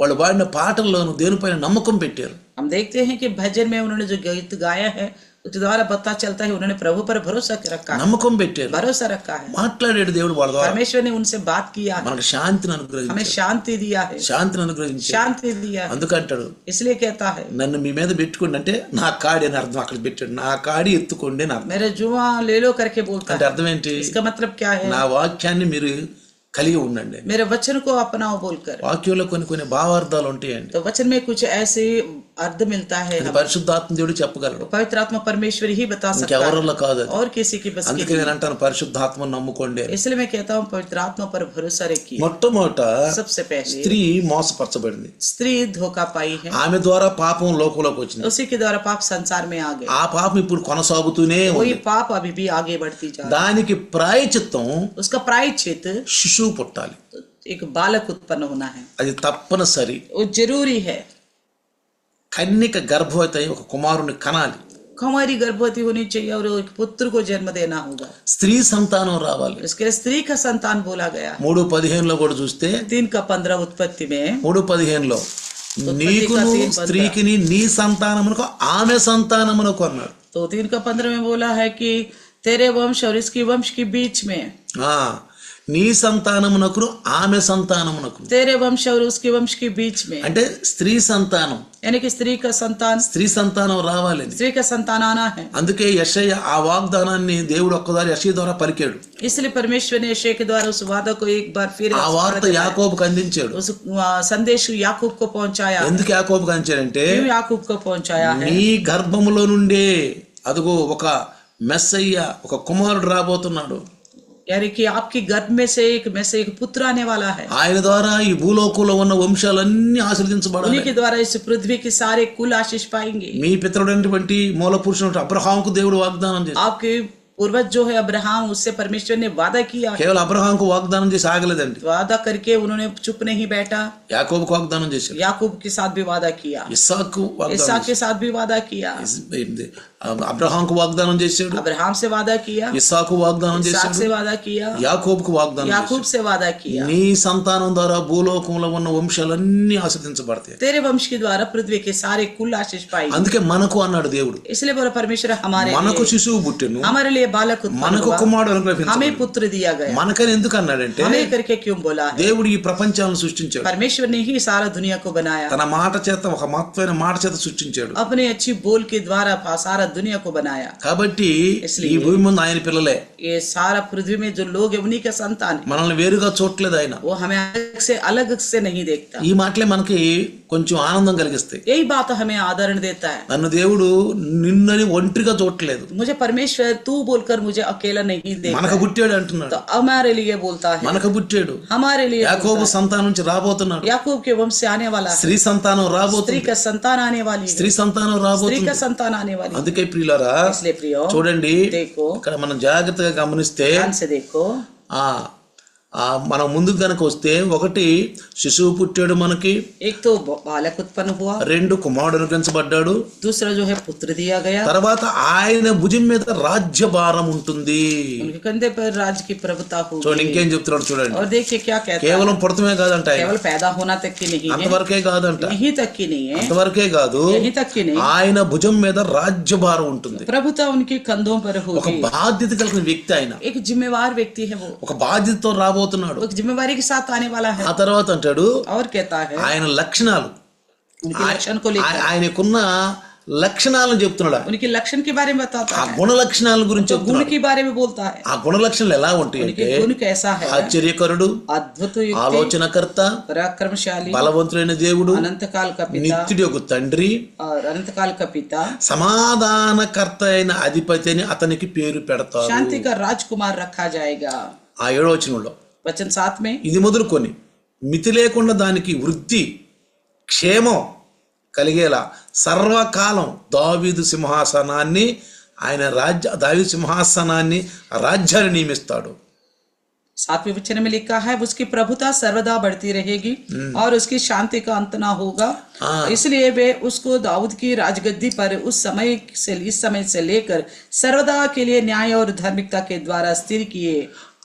వాళ్ళు పాడిన పాటల్లోను దేనిపైన నమ్మకం పెట్టారు. हम देखते हैं कि भजन में उन्होंने जो गीत गाया है उसके द्वारा पता चलता है उन्होंने प्रभु पर भरोसा रखा है. నమ్మకం పెట్టారు. भरोसा रखा है. మాట్లాడాడు దేవుడు వాళ్ళ ద్వారా. परमेश्वर ने उनसे बात किया है. మనకు శాంతిని हमें అనుగ్రహించాడు. शांति दिया है. శాంతిని అనుగ్రహించాడు. शांति दिया है. అందుకంటాడు, इसलिए कहता है నన్ను మీ మీద పెట్టుకోండి అంటే నా కాడి అని అర్థం. అక్కడ పెట్టాడు, నా కాడి ఎత్తుకోండి అని అర్థం. मेरे जुआ ले लो करके बोलता అంటే है. అర్థం ఏంటి? इसका मतलब क्या है? నా వాక్యాన్ని మీరు కలిగి ఉండండి. मेरे वचन को अपनाओ बोलकर. వాక్యంలో కొన్ని కొన్ని భావార్థాలు ఉంటాయండి. तो वचन में कुछ ऐसे अर्थ मिलता है. అది పరిశుద్ధాత్మ దేవుడు చెప్పగలడు. पवित्र आत्मा परमेश्वर ही बता सकता ఇంకెవరిలో కాదు है అది. और किसी की बस की అందుకే నేను అంటాను పరిశుద్ధాత్మను నమ్ముకోండి. इसलिए मैं कहता हूँ पवित्र आत्मा पर भरोसा रखिए. మొట్టమొదట सबसे पहले స్త్రీ మోసపరచబడింది. स्त्री धोखा पाई है. ఆమె ద్వారా పాపం లోకంలోకి వచ్చింది. उसी के द्वारा पाप संसार में आ गए. ఆ పాపం ఇప్పుడు కొనసాగుతూనే वही ఉంది. पाप अभी भी आगे बढ़ती जा रही దానికి ప్రాయచిత్తం है. उसका प्रायश्चित శిశువు పుట్టాలి. एक बालक उत्पन्न होना है. అది తప్పనిసరి. वो जरूरी है. కన్యక గర్భవతి అయి ఒక కుమారుని కనాలి. कुमारी गर्भवती होनी चाहिए और एक पुत्र को जन्म देना होगा. స్త్రీ సంతానం రావాలి. इसके लिए स्त्री का संतान बोला गया. 3:15 కూడా చూస్తే 3:15 उत्पत्ति में 3:15 నీకును స్త్రీకిని నీ సంతానమునకు ఆమె సంతానమునకు అన్నాడు. तो 3:15 में बोला है कि तेरे वंश और इसकी वंश के बीच में. నీ సంతానమునకును ఆమె సంతానమునకును. तेरे वंश और उसके वंश के बीच में, అంటే స్త్రీ సంతానం, यानी कि स्त्री का संतान, స్త్రీ సంతానం రావాలని. स्त्री का संतान आना है. అందుకే యెషయ ఆ వాగ్దానాన్ని దేవుడు ఒక్కసారి యెషయ ద్వారా పలికాడు. इसलिए परमेश्वर ने यशायाह के द्वारा उस वादा को एक बार फिर ఆ వార్త యాకోబుకు అందించాడు. उस संदेश याकूब को पहुंचाया. ఎందుకు యాకోబుకు అందించాడంటే, क्यों याकूब को पहुंचाया है? నీ గర్భములో నుండే అదిగో ఒక మెస్సయ్య, ఒక కుమారుడు రాబోతున్నాడు. यानी कि आपकी गर्भ में से एक पुत्र आने वाला है. ఆయన ద్వారా ఈ భూలోకంలో ఉన్న వంశాలన్నీ ఆశీర్వదించబడాలి. उन्हीं के द्वारा इस पृथ्वी के सारे कुल आशीष पाएंगे. మీ పితరుడైనటువంటి మూల పురుషుడు అబ్రహాముకు దేవుడు వాగ్దానం చేశాడు. आपके पूर्वज जो है अब्राहम, उससे परमेश्वर ने वादा किया. కేవలం అబ్రహాముకు వాగ్దానం చేసి ఆగలేదండి. वादा करके उन्होंने चुप नहीं बैठा. యాకోబుకు వాగ్దానం చేశాడు. याकूब के साथ भी वादा किया. ఇస్సాకు వాగ్దానం इसहाक के साथ भी वादा किया. అబ్రహాముకు వాగ్దానం చేశాడు. अब्राहम से वादा किया. ఇస్సాకు వాగ్దానం इसहाक చేశాడు. से वादा किया. యాకోబుకు వాగ్దానం याकूब చేశాడు. से वादा किया. నీ సంతానం ద్వారా భూలోకంలో ఉన్న వంశాలన్నీ ఆశీర్వదించబడతాయి. तेरे वंश के द्वारा पृथ्वी के सारे कुल आशीष पाएंगे. అందుకే మనకు అన్నాడు దేవుడు, इसलिए बोला परमेश्वर हमारे మనకు लिए, శిశువు పుట్టెను, हमारे लिए बालक उत्पन्न మనకు हुआ, కుమారుడు అనుగ్రహించబడెను. हमें पुत्र दिया गया. మనకని ఎందుకు అన్నాడంటే, हमें करके क्यों बोला है? దేవుడు ఈ ప్రపంచాలను సృష్టించాడు. परमेश्वर ने ही सारा दुनिया को बनाया. తన మాట చేత, ఒక మహత్వమైన మాట చేత సృష్టించాడు. अपने अच्छी बोल के द्वारा सारा दुनिया को बनाया. కాబట్టి इसलिए ఈ భూమి ముందు ఆయన పిల్లలే. ये सारा पृथ्वी में जो लोग है उन्हीं का संतान है. మనల్ని వేరుగా చూడట్లేదు ఆయన. वो हमें अलग से नहीं देखता. ఈ మాటలే మనకి కొంచెం ఆనందం కలిగిస్తాయి. यही बात हमें आदरण देता है. నన్ను దేవుడు నిన్నని ఒంటరిగా చూడట్లేదు, मुझे परमेश्वर तू बोलकर मुझे अकेला नहीं देखता. మనకు పుట్టాడు అంటున్నాడు. तो हमारे लिए बोलता है, మనకు పుట్టాడు. हमारे लिए యాకోబు సంతానం నుంచి రాబోతున్నాడు. याकूब के वंश से आने वाला है. స్త్రీ సంతానం स्त्री రాబోతుంది. का संतान आने वाली है. స్త్రీ సంతానం स्त्री రాబోతుంది. का संतान आने वाली है. అందుకే ప్రియులారా, इसलिए प्रियो చూడండి, देखो, ఇక్కడ మనం జాగ్రత్తగా గమనిస్తే, ध्यान से देखो, మనం ముందుకు గనక వస్తే, ఒకటి శిశువు పుట్టాడు మనకి, एक तो बालक उत्पन्न हुआ, రెండు కుమారుడు అనుగ్రహించబడ్డాడు, दूसरा जो है पुत्र दिया गया, తర్వాత ఆయన భుజం మీద రాజ్యభారం ఉంటుంది. उनके कंधे पर राज्य की प्रभुता होगी. చూడండి ఇంకేం చెప్తున్నాడు చూడండి. और देखिए क्या कहता है, కేవలం పుడతమే కాదంట, ఆయన केवल पैदा होना तक की नहीं है, అంతవరకే కాదంట, यहीं तक की नहीं है, అంతవరకే కాదు, यहीं तक की नहीं, ఆయన భుజం మీద రాజ్యభారం ఉంటుంది. प्रभुता उनके कंधों पर ఒక होगी. బాధ్యత కలిగిన వ్యక్తి ఆయన, एक जिम्मेवार व्यक्ति है वो, ఒక బాధ్యతతో రాబోతున్నాడు. एक जिम्मेवारी के साथ आने वाला है. ఆ తర్వాత అంటాడు, और कहता है ఆయన లక్షణాలు, उनके लक्षण को लेकर, ఆయనకున్న లక్షణాలను చెప్తున్నాడు. उनके लक्षण के बारे में बताता ఆ है, గుణ లక్షణాల గురించి तो गुण చెప్తున్నాడు. के बारे में बोलता है. ఆ గుణ లక్షణాలు ఎలా ఉంటాయంటే, उनके गुण कैसा है, ఆశ్చర్యకరుడు, अद्भुत युक्ति, ఆలోచనకర్త, पराक्रमशाली, బలవంతుడైన దేవుడు, अनंत काल का पिता, నిత్యుడి యొక్క తండ్రి, और अनंत काल का पिता, సమాధానకర్త అయిన అధిపతి అని అతనికి పేరు పెడతారు. शांति का राजकुमार रखा जाएगा. ఆ 7వ వచనంలో वचन 7 में, ఇది మొదలుకొని మితి లేకుండా దానికి వృద్ధి క్షేమం కలిగేలా సర్వకాలం దావీదు సింహాసనాన్ని, దావీదు సింహాసనాన్ని, రాజ్యాన్ని నియమిస్తాడు. 7वें वचन में लिखा है, उसकी प्रभुता सर्वदा बढ़ती रहेगी और उसकी शांति का अंत ना होगा. इसलिए वे उसको दाऊद की राजगद्दी पर इस समय से लेकर सर्वदा के लिए न्याय और धार्मिकता के द्वारा स्थिर किए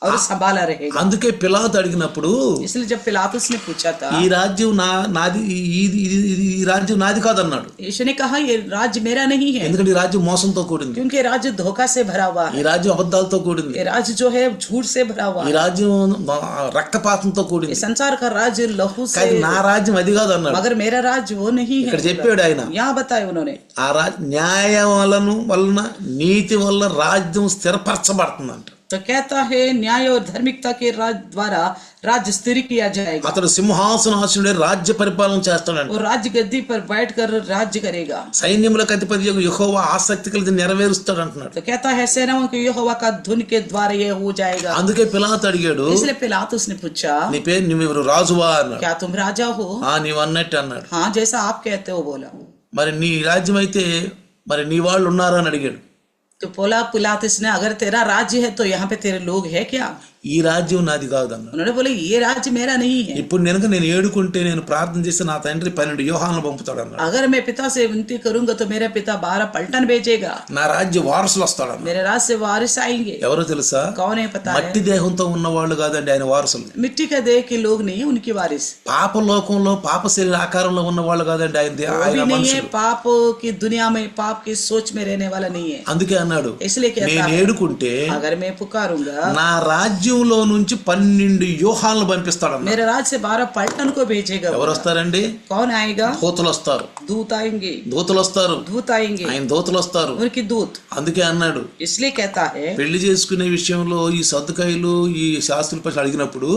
और संभाला रहेगा. అందుకే పిలాతు అడిగినప్పుడు, इसलिए जब पिलातुस ने पूछा था, ఈ రాజ్యం నాది, ఈ రాజ్యం నాది కాదన్నాడు. यीशु ने कहा ये राज्य मेरा नहीं है, ఎందుకంటే ఈ రాజ్యం మోసంతో కూడింది, क्योंकि राज्य धोखा से भरा हुआ ఈ है, రాజ్యం అబద్ధాలతో కూడింది, ये राज्य जो है झूठ से भरा हुआ ఈ है, రాజ్యం రక్తపాతంతో ये కూడింది. संसार का राज्य लहू से, కానీ నా రాజ్యం అది కాదన్నాడు. मगर मेरा राज्य वो नहीं है. ఇక్కడ చెప్పాడు ఆయన, यहाँ बताए उन्होंने, ఆ న్యాయం వలన నీతి వల్ల రాజ్యం స్థిరపరచబడుతుందంట. तो कहता है न्याय और धार्मिकता के द्वारा राज्य स्थिर किया जाएगा. అతడు సింహాసనాసనుడే రాజ్య పరిపాలన చేస్తాడంట. और राज्य गद्दी पर बैठकर राज्य करेगा. సైన్యములకు అధిపతి యెహోవా ఆసక్తి కలిగి నెరవేరుస్తాడు అంటున్నాడు. तो कहता है सेनाओं के यहोवा का धुन के द्वारा ये हो जाएगा. అందుకే పిలాతు అడిగాడు, इसलिए पिलातुस ने पूछा, నీ పేరు నువ్వు రాజువా అన్నాడు. क्या तुम राजा हो? నీవు అన్నట్టు అన్నాడు. हाँ जैसा आप कहते हो बोला. మరి నీ రాజ్యం అయితే మరి నీ వాళ్ళు ఉన్నారా అని అడిగాడు. तो बोला पिलातुस ने, अगर तेरा राज्य है तो यहाँ पे तेरे लोग है क्या? ఈ రాజ్యం నాది కాదు అన్నాడు. उन्होंने बोले ये राज्य मेरा नहीं है. ఇప్పుడు నేను ఏడుకుంటే, నేను ప్రార్థన చేస్తే నా తండ్రి 12 యోహానులు పంపుతాడు అన్నాడు. अगर मैं पिता से विनती करूंगा तो मेरा पिता 12 पलटन भेजेगा. నా రాజ్య వారసులు వస్తాడు అన్నాడు. मेरे राज्य से वारिस आएंगे. ఎవరో తెలుసా? कौन है पता है? మట్టి దేహంతో ఉన్న వాళ్ళు కాదండి ఆయన వారసులు. मिट्टी का देह के लोग नहीं, उनकी वारिस. పాప లోకంలో పాప శరీర ఆకారంలో ఉన్న వాళ్ళు కాదండి ఆయన वो भी नहीं है, మనుషులు. पाप की दुनिया में पाप की सोच में रहने वाला नहीं है. అందుకే అన్నాడు, इसलिए कहता నేను है, ఏడుకుంటే अगर मैं पुकारूंगा నా రాజ్యం రాజ్యంలో నుంచి 12 వ్యూహాలను పంపిస్తాడన్న. मेरे राज्य से 12 पलटन को भेजेगा। ఎవరు వస్తారండి? कौन आएगा? దూతలు వస్తారు. दूत आएंगे। దూతలు వస్తారు. दूत आएंगे। ఆయన దూతలు వస్తారు. उनकी दूत। అందుకే అన్నాడు, इसलिए कहता है పెళ్లి చేసుకునే విషయంలో ఈ సద్దుకాయలు ఈ శాస్త్రుల పట్ల అడిగినప్పుడు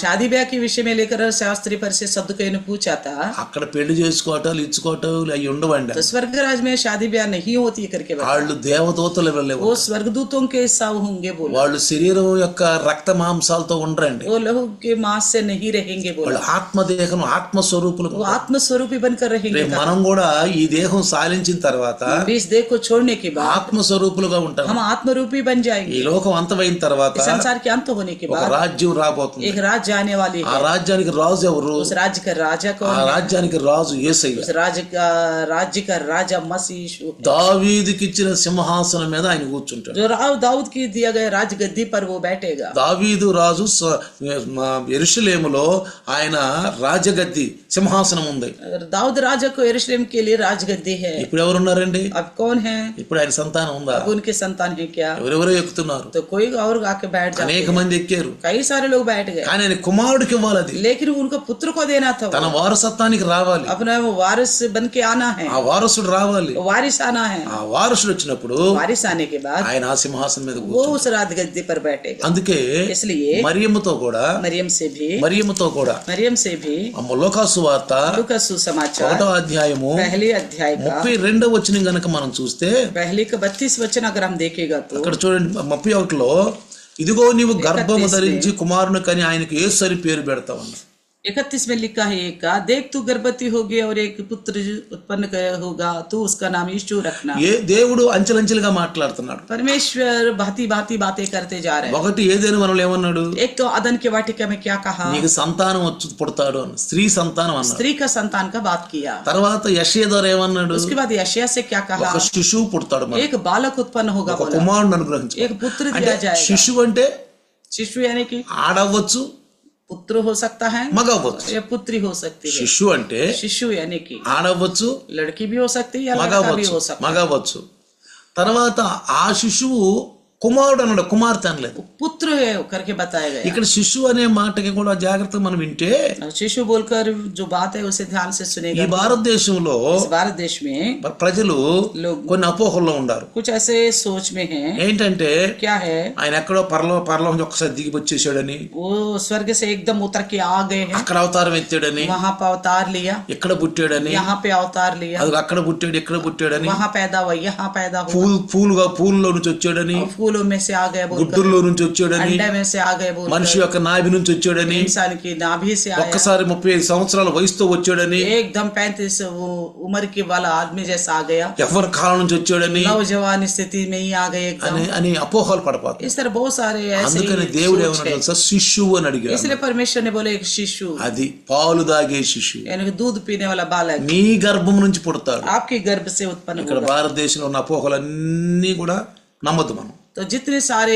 शादी ब्याह के विषय में लेकर शास्त्री पर से सद्दुकई ने पूछा था, అక్కడ పెళ్లి చేసుకోవటాలు ఇచ్చుకోవటాలు అవి ఉండవండి. तो स्वर्ग राज में शादी ब्याह नहीं होती है करके बताया। వాళ్ళు దేవదూతలు వెళ్ళలేవు. वो स्वर्गदूतों के हिस्सा होंगे बोला। వాళ్ళు శరీరం యొక్క రక్త మాంసాలతో ఉండరండి. वो लहू के मांस से नहीं रहेंगे बोला। వాళ్ళు ఆత్మదేహం ఆత్మస్వరూపులు. वो आत्मस्वरूपी बनकर रहेंगे। మనం కూడా ఈ దేహం సాలించిన తర్వాత इस देह को छोड़ने के बाद ఆత్మస్వరూపులుగా ఉంటాం. हम आत्मरूपी बन ఈ जाएंगे। లోకం అంతమైన తర్వాత इस संसार के अंत होने के ఒక बाद రాజ్యం రాబోతుంది. एक राज्य आने वाली ఆ है। రాజ్యానికి రాజు ఎవరు? उस राज्य का राजा ఆ कौन है? రాజ్యానికి రాజు యేసయ్య. उस राज्य का राजा मसीह यीशु है। దావీదుకి ఇచ్చిన సింహాసనం మీద ఆయన కూర్చుంటాడు. जो दाऊद की दिया गया राज गद्दी पर वो बैठेगा। దావీదు రాజు యెరూషలేములో ఆయన రాజగద్ది సింహాసనం ఉంది. दाऊद राजा को यरूशलेम के लिए राजगद्दी है। ఇప్పుడు ఎవరున్నారండి? अब कौन है? ఇప్పుడు ఆయన సంతానం ఉందా? अब उनके संतान है क्या? ఎవరెవరో ఎక్కుతున్నారు. तो कोई और आके बैठ जाते అనేక हैं। మంది ఎక్కారు. कई सारे लोग बैठ गए, కానీ ఆయన కుమారుడికి ఇవ్వాలి. అది लेकिन उनको पुत्र को देना था। తన వారసత్వానికి రావాలి. अपना वो वारिस बन के आना है। ఆ వారసుడు రావాలి. वारिस आना है। ఆ వారసుడు వచ్చినప్పుడు वारिस आने के बाद ఆయన ఆ సింహాసనం మీద वो కూర్చుంటాడు. उस राजगद्दी पर बैठेगा। అందుకే इसलिए మరియమ్మతో కూడా मरियम से भी లోకాసు వార్త लूका सुसमाचार 1వ అధ్యాయము पहले अध्याय का 32వ వచనం గనుక మనం చూస్తే पहले का 32 वचन अगर हम देखेगा तो అక్కడ చూడండి 31లో ఇదిగో నీవు గర్భము ధరించి కుమారుని కని ఆయనకు యేసు అని పేరు పెడతావన్న. 31 में लिखा है का, देख तू गर्भवती होगी और एक पुत्र उत्पन्न होगा, तू उसका नाम यीशु रखना। ఏ దేవుడు అంచెలంచెలుగా మాట్లాడుతున్నాడు. परमेश्वर भांति भांति बातें करते जा रहे हैं। ఒకటి ఏదైనా మనం ఏమన్నాడు? एक तो अदन के वाटिका में क्या कहा? నీకు సంతానం వచ్చి పుడతాడు అని, స్త్రీ సంతానం అన్నాడు. स्त्री का संतान का बात किया। తర్వాత యెషయా ద్వారా ఏమన్నాడు? उसके बाद यशायाह से क्या कहा? ఒక శిశువు పుడతాడు, एक बालक उत्पन्न होगा ఒక बोला। కుమారుని అనుగ్రహించు. एक पुत्र అంటే दिया जाएगा। శిశువు అంటే शिशु यानी कि ఆడవచ్చు, पुत्र हो सकता है మగవచ్చు. या पुत्री हो सकती है। శిశువు అంటే शिशु यानी कि ఆడవచ్చు, लड़की भी हो सकती है या लड़का भी हो सकता है। మగవచ్చు. తర్వాత ఆ శిశువు కుమారుడు అన్నాడు, కుమార్తె అనలేదు. पुत्र है करके बताया गया। ఇక్కడ శిశువు అనే మాటకి కూడా జాగ్రత్తగా మనం వింటే शिशु बोलकर जो बात है उसे ध्यान से ఈ सुनेगा। భారతదేశంలో इस भारत देश में ప్రజలు लोग కొన్ని అపోహల్లో ఉండారు. कुछ ऐसे सोच में हैं। ఏంటంటే क्या है? ఆయన ఎక్కడో పరలోకం నుంచి ఒకసారి దిగి వచ్చేసాడని, वो स्वर्ग से एकदम उतर के आ गए हैं, అక్కడ అవతారం ఎత్తాడని, वहां पे अवतार लिया, ఇక్కడ పుట్టాడని, यहाँ पे अवतार लिया, అది అక్కడ పుట్టాడు ఇక్కడ పుట్టాడని, वहां पैदा हुआ यहाँ पैदा हुआ, పూల్లో నుంచి వచ్చాడని, फूलों में से आ गए बोलकर, గుడ్డుల్లో నుంచి వచ్చాడని, अंडे में से आ गए बोलकर, మనిషి యొక్క నాభి నుంచి వచ్చాడని, इंसान की नाभि से आया, ఒక్కసారి 35 సంవత్సరాల వయసుతో వచ్చాడని, एकदम 35 उम्र के वाला आदमी जैसा आ गया, ఎవరి కాలం నుంచి వచ్చాడని नौजवान स्थिति में ही आ गए एकदम। అని అపోహలు పడిపోతాయి. इस तरह बहुत सारे ऐसे అందుకని దేవుడు सोच ఏమన్నాడు है। తెలుసా? శిశువు అని అడిగాడు. इसलिए परमेश्वर ने बोले एक शिशु, అది పాలు దాగే శిశువు यानी कि दूध पीने वाला बालक నీ గర్భం నుంచి పుడతాడు. आपके गर्भ से उत्पन्न ఇక్కడ होगा। భారతదేశంలో ఉన్న అపోహలన్నీ కూడా నమ్మద్దు మనం. तो जितने सारे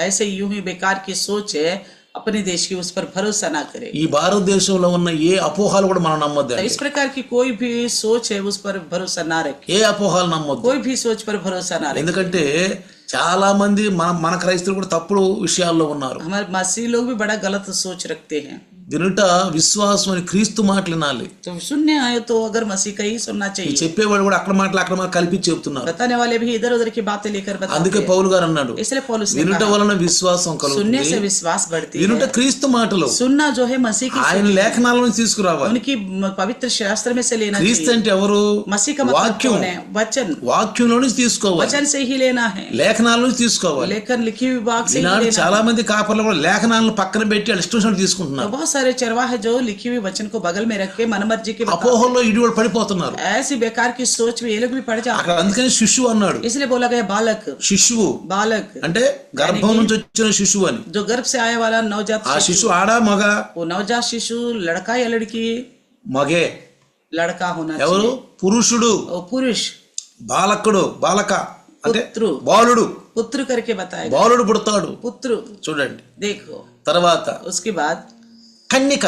ऐसे यूं ही बेकार की सोच है अपने देश की, उस पर भरोसा ना करें। ఈ భారతదేశంలో ఉన్న ఏ అపోహలు కూడా మనం నమ్మద్దు. तो इस प्रकार की कोई भी सोच है उस पर भरोसा ना रखें। ఏ అపోహలు నమ్మొద్దు. कोई भी सोच पर भरोसा ना रखें। ఎందుకంటే చాలా మంది మన క్రైస్తవులు కూడా తప్పుడు విషయాల్లో ఉన్నారు. हमारे मसीह लोग भी बड़ा गलत सोच रखते हैं। వినుట విశ్వాసం అని క్రీస్తు మాటలు వినాలి. तो सुनने आए तो अगर मसीह का ही सुनना ఈ चाहिए। చెప్పేవాడు కూడా అక్కడ మాటలు కల్పించి చెప్తున్నారు. बताने वाले भी इधर उधर की बातें लेकर बताते అందుకే हैं। పౌలు గారు అన్నాడు, इसलिए पौलुस ने వినుట कहा, వలన విశ్వాసం सुनने కలుగుతుంది. से विश्वास बढ़ती వినుట है। క్రీస్తు మాటలు सुनना जो है मसीह की ఆయన లేఖనాల నుంచి తీసుకురావాలి. उनकी पवित्र शास्त्र में से लेना క్రీస్తు चाहिए। అంటే ఎవరు? मसीह का मतलब వాక్యం. कौन है? वचन, వాక్యంలో నుంచి తీసుకోవాలి, वचन से ही लेना है, లేఖనాల నుంచి తీసుకోవాలి. लेखन लिखी हुई बात से ही ఈనాడు लेना చాలా है। మంది కాపర్లు కూడా లేఖనాలను పక్కన పెట్టి వాళ్ళు ఇష్టం तो తీసుకుంటున్నారు. बहुत सारे चरवाहे जो लिखी हुई वचन को बगल में रख के मन मर्जी के बताते అపోహల్లో ఇడివాడు పడిపోతున్నారు. हैं। ऐसी बेकार की सोच में ये लोग भी पड़ जाते అక్కడ అందుకని శిశువు అన్నాడు. हैं। इसलिए बोला गया बालक, శిశువు बालक అంటే గర్భం నుంచి వచ్చిన శిశువు అని. जो गर्भ से आने वाला नवजात ఆ शिशु। శిశువు ఆడా మగ? वो नवजात शिशु लड़का या लड़की? మగే. लड़का होना ఎవరు? चाहिए। పురుషుడు. वो पुरुष, బాలకుడు, బాలక అంటే पुत्र, బాలుడు. पुत्र करके बताएगा। బాలుడు పుడతాడు. पुत्र చూడండి. देखो। తర్వాత उसके बाद కన్యక.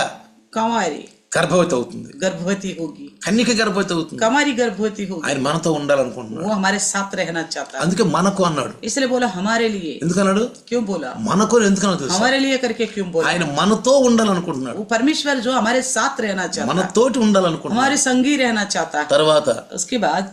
कंवारी, గర్భవతి అవుతుంది, गर्भवती होगी, కన్యక గర్భవతి అవుతుంది. कुमारी गर्भवती होगी, ఆయన మనతో ఉండాలనుకుంటున్నాడు. वो हमारे साथ रहना चाहता है, అందుకే మనకు అన్నాడు. इसलिए बोला हमारे लिए. ఎందుకన్నాడు? क्यों बोला మనకు ఎందుకన్నా తెలుసు? हमारे लिए करके क्यों बोला? ఆయన మనతో ఉండాలనుకుంటున్నాడు, वो परमेश्वर जो हमारे साथ रहना चाहता है, మనతోటి ఉండాలనుకుంటున్నాడు. हमारे संगी रहना चाहता है. తర్వాత उसके बाद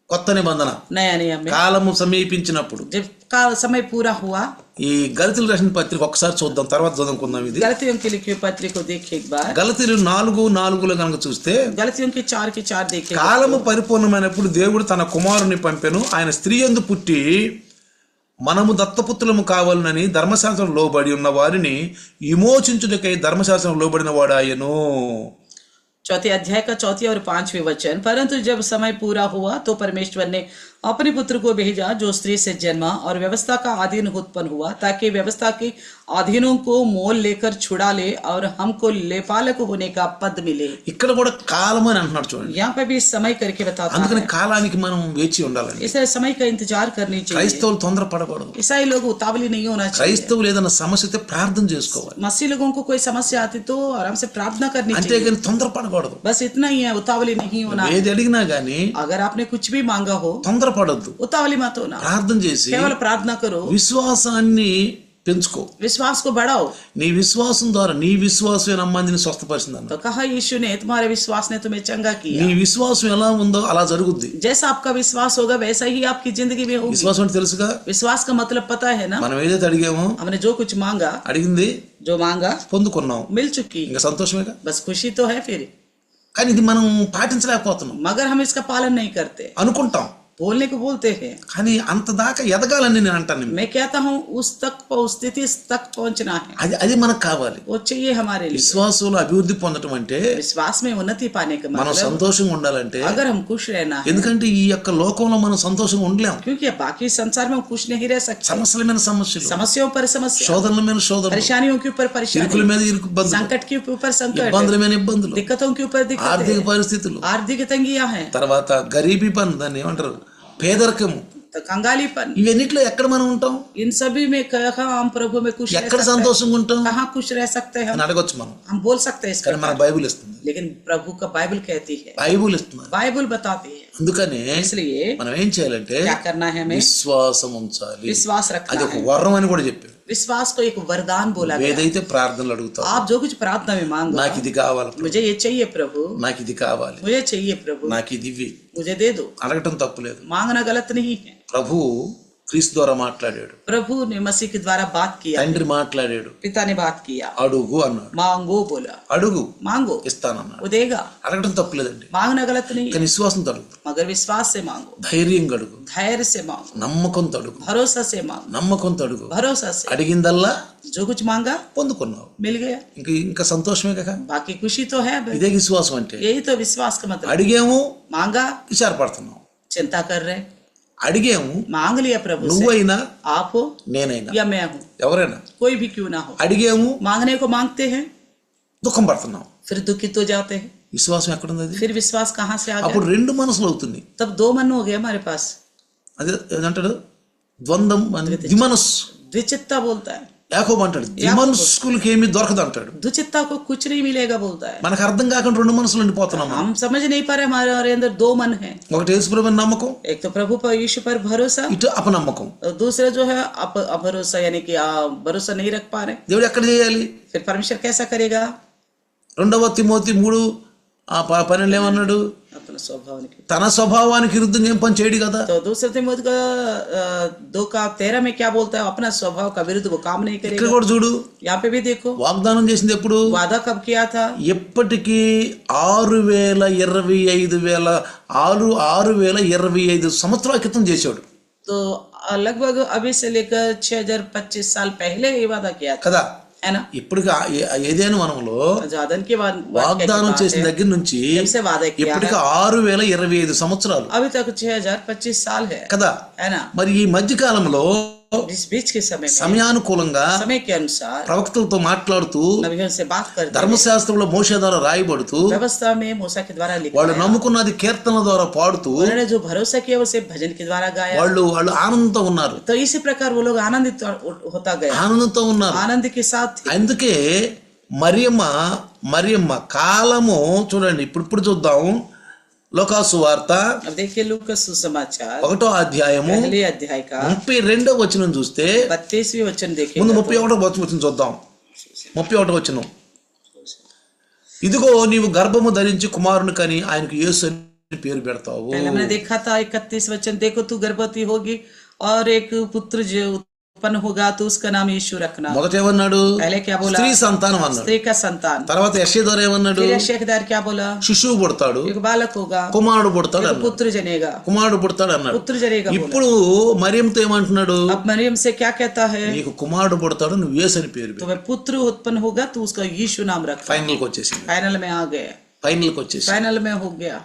కొత్త నిబంధన नया नियम में కాలము సమీపించినప్పుడు जब का समय पूरा हुआ, ఈ గలతీయులకు రాసిన పత్రిక ఒకసారి చూద్దాం, తర్వాత చదువుకుందాం. ఇది गलतियों के लिखे पत्र को देखे एक बार. గలతీయులు 4:4 కనుక చూస్తే, गलतियों के 4 देखे. కాలము పరిపూర్ణమైనప్పుడు దేవుడు తన కుమారుని పంపెను, ఆయన స్త్రీ యందు పుట్టి మనము దత్తపుత్రులము కావాలనని ధర్మశాస్త్రం లోబడి ఉన్న వారిని విమోచించుటకై ధర్మశాస్త్రం లోబడిన వాడాయను. 4 अध्याय का 4 और 5वें वचन. परंतु जब समय पूरा हुआ तो परमेश्वर ने अपने पुत्र को भेजा जो स्त्री से जन्मा और व्यवस्था का अधीन उत्पन्न हुआ, ताकि व्यवस्था के अधीनों को मोल लेकर छुड़ा ले और हमको लेपालक होने का पद मिले. ఇక్కడ కూడా కాలము అని అంటున్నాడు చూడండి. यहाँ पे भी समय करके बताता అందుకని है, కాలానికి మనం వేచి ఉండాలండి. इसलिए समय का इंतजार करनी चाहिए. క్రైస్తవులు తొందరపడకూడదు. ईसाई लोग उतावली नहीं होना चाहिए. క్రైస్తవులు ఏదైనా సమస్య అయితే ప్రార్థన చేసుకోవాలి, मसीह लोगों को कोई समस्या आती तो आराम से प्रार्थना करनी चाहिए. అంతేగాని తొందరపడకూడదు. बस इतना ही है, उतावली नहीं होना. ఏది అడిగినా గానీ अगर आपने कुछ भी मांगा हो, తొందరపడొద్దు, उतावली मत होना. ప్రార్థన చేసి केवल प्रार्थना करो, విశ్వాసాన్ని పెంచుకో. विश्वास को बढ़ाओ. నీ విశ్వాసం ద్వారా నీ విశ్వాసమే నమ్మందిని స్వస్థపరిచింది అన్న. तो कहा यीशु ने तुम्हारे विश्वास ने तुम्हें चंगा किया. నీ విశ్వాసం ఎలా ఉందో అలా జరుగుద్ది. जैसा आपका विश्वास होगा वैसा ही आपकी जिंदगी में होगी. విశ్వాసం అంటే తెలుసుగా, विश्वास का मतलब पता है ना. మనం ఏదైతే అడిగామో, हमने जो कुछ मांगा, అడిగింది जो मांगा పొందుకున్నాం, मिल चुकी. ఇంకా సంతోషమేగా. बस खुशी तो है फिर, కానీ ఇది మనం పాటించలేకపోతున్నాం. मगर हम इसका पालन नहीं करते. అనుకుంటాం, बोलने को बोलते हैं. కానీ అంత దాకా ఎదగాలని నేను అంటాను. मैं कहता हूँ उस स्थिति तक पहुंचना है. అది మనకు కావాలి. वो चाहिए हमारे लिए. విశ్వాసంలో అభివృద్ధి పొందటం అంటే, विश्वास में उन्नति पाने का మనం मतलब, సంతోషంగా ఉండాలంటే, अगर हम खुश रहना है, ఎందుకంటే ఈ యొక్క లోకంలో మనం సంతోషంగా ఉండలేం. क्योंकि बाकी संसार में हम खुश नहीं रह सकते. సమస్యల మీద సమస్యలు, समस्याओं पर समस्या, శోధనల మీద శోధనలు, परेशानियों के ऊपर ఇరుకుల परेशानी, మీద ఇబ్బందులు, संकट के ऊपर संकट, ఇబ్బందుల మీద ఇబ్బందులు, दिक्कतों के ऊपर ఆర్థిక दिक्कतें, పరిస్థితులు, आर्थिक तंगियां हैं, తర్వాత గరీబీ పని, దాన్ని ఏమంటారు, పేదరికము, तो कंगालीपन. ఇవన్నిట్లో ఎక్కడ మనం ఉంటాం? इन सभी में कहा हम प्रभु में खुश रह ఎక్కడ सकते हैं. సంతోషంగా ఉంటాం कहाँ खुश रह सकते हैं అని అడగొచ్చు మనం. हम बोल सकते हैं इस కానీ మన प्रकार. బైబిల్ ఇస్తుంది, लेकिन प्रभु का बाइबल कहती है, బైబిల్ ఇస్తున్నారు. बाइबल बताती है. అందుకని इसलिए మనం ఏం చేయాలంటే क्या करना है, हमें విశ్వాసం ఉంచాలి. विश्वास అది रखना ఒక है. వరం అని కూడా చెప్పాడు. विश्वास को एक वरदान बोला गया. ఏదైతే ప్రార్థనలు అడుగుతావు, आप जो कुछ प्रार्थना में मांगो, నాకు ఇది కావాలి ప్రభు, मुझे ये चाहिए प्रभु, నాకు ఇది కావాలి, मुझे चाहिए प्रभु, నాకు ఇది ఇవ్వి, मुझे दे दो. అడగటం తప్పులేదు. मांगना गलत नहीं है. ప్రభు క్రీస్తు ద్వారా మాట్లాడాడు, प्रभु ने मसीह के द्वारा बात किया, తండ్రి మాట్లాడాడు, पिता ने बात किया. అడుగు అన్నాడు. मांगो बोला, అడుగు मांगो ఇస్తానన్నాడు. वो देगा. అడగటం తప్పులేదండి, मांगना गलत नहीं है, కానీ విశ్వాసంతో అడుగు, मगर विश्वास से मांगो, ధైర్యంగా అడుగు, धैर्य से मांगो, నమ్మకంతో అడుగు, भरोसा से मांगो, నమ్మకంతో అడుగు. भरोसा से. అడిగిందల్లా जो कुछ मांगा పొందుకున్నావు, मिल गया. ఇంకా संतोषమే కదా. बाकी खुशी तो है भाई. ఇదే విశ్వాసం అంటే. यही तो विश्वास का मतलब. అడిగాము, मांगा, విచారపడుతున్నాం, चिंता कर रहे, అడిగాము, मांग लिया प्रभु से. నువ్వైనా आप हो నేనైనా या मैं हूँ, ఎవరైనా कोई भी क्यों ना हो, అడిగాము, मांगने को मांगते हैं, దుఃఖం పడుతున్నాం. फिर दुखित हो जाते हैं. విశ్వాసం ఎక్కడుంది? అది फिर विश्वास कहाँ से आ అప్పుడు गया? రెండు మనసులు అవుతుంది. तब दो मन हो गए हमारे पास. అదే ఏదంటాడు, ద్వంద్వం అని, దిమనస్. द्विचित्ता बोलता है. యాకోబు అంటాడు, దిమనస్కులకి ఏమీ దొరకదు అంటాడు. द्विचित्ता को कुछ नहीं मिलेगा बोलता है. మనకు అర్థం కాకుండా రెండు మనసులు ఉండిపోతున్నాం. हम समझ नहीं पा रहे हमारे अंदर दो मन है. ఒకటి యేసుప్రభు నమ్మకం, एक तो प्रभु पर, यीशु पर भरोसा, ఇటు అపనమ్మకం. और दूसरा जो है अभरोसा, यानी कि भरोसा नहीं रख पा रहे. దేవుడు ఎక్కడ చేయాలి? फिर परमेश्वर कैसा करेगा? 2 తిమోతి 3:12 ఏమన్నాడు? अपना स्वभाव नहीं. తన స్వభావానికి విరుద్ధంగా ఏం పని చేయడు కదా. तो दूसरे तिमोथी का 2:13 में क्या बोलता है? अपना स्वभाव का विरुद्ध वो काम नहीं ఇక్కడ करेगा. కూడా చూడు, यहाँ पे भी देखो, వాగ్దానం చేసింది ఎప్పుడు? वादा कब किया था? ఎప్పటికీ 6,025 సంవత్సరాల క్రితం చేశాడు तो लगभग अभी से लेकर 6025 साल पहले ये वादा किया था, కదా. है ना? ఇప్పటికి ఏదైనా వనంలో जो आदन के बाद వాగ్దానం చేసిన దగ్గర నుంచి जब से वादा किया ఇప్పటికి है, 6,025 సంవత్సరాలు अभी तक 6025 साल है, కదా. है ना? మరి ఈ మధ్య కాలంలో इस बीच के समय में, సమయానుకూలంగా समय के अनुसार ప్రవక్తలతో మాట్లాడుతూ, नबियों से बात करते, ధర్మశాస్త్రంలో మోషే ద్వారా రాయబడుతూ, व्यवस्था में मूसा के द्वारा लिखा వాళ్ళు है, నమ్ముకున్నది కీర్తనల ద్వారా పాడుతూ, उन्होंने जो भरोसा किया उसे भजन के द्वारा गाया. వాళ్ళు ఆనందంతో ఉన్నారు, तो इसी प्रकार वो लोग आनंदित होता गया, ఆనందంతో ఉన్నారు. आनंद के साथ थे. అందుకే మరియమ్మ కాలము చూడండి. ఇప్పుడు చూద్దాం లోకాసు వార్త अब देखिए लूका सुसमाचार 1వ అధ్యాయము पहले अध्याय का 32వ వచనం చూస్తే 32वीं वचन देखिए. ముందు 31వ వచనం చూద్దాం. 31వ వచనం, ఇదిగో నీవు గర్భము ధరించి కుమారుని కని ఆయనకు యేసు అని పేరు పెడతావు. पहले मैंने देखा था 31 वचन, देखो तू गर्भवती होगी और एक पुत्र जो उत्पन्न होगा तो उसका नाम यीशु रखना. మొదట ఏమన్నాడు? पहले क्या बोला? స్త్రీ సంతానం అన్నాడు. स्त्री का संतान. తర్వాత యెషయా ద్వారా ఏమన్నాడు? फिर यशायाह के द्वारा क्या बोला? శిశువు పుడతాడు, एक बालक होगा, కుమారుడు పుడతాడు एक అన్నాడు. पुत्र जनेगा, కుమారుడు పుడతాడు అన్నాడు. पुत्र जनेगा बोला. ఇప్పుడు మరియంతో ఏమంటున్నాడు? अब मरियम से क्या कहता है? నీకు కుమారుడు పుడతాడు, నువ్వు యేసు అని పేరు పెట్టు. तुम्हें पुत्र उत्पन्न होगा तो उसका यीशु नाम रखना. ఫైనల్కి వచ్చేసింది. फाइनल में आ गए, ఫైనల్కి వచ్చేసి फाइनल में हो गया.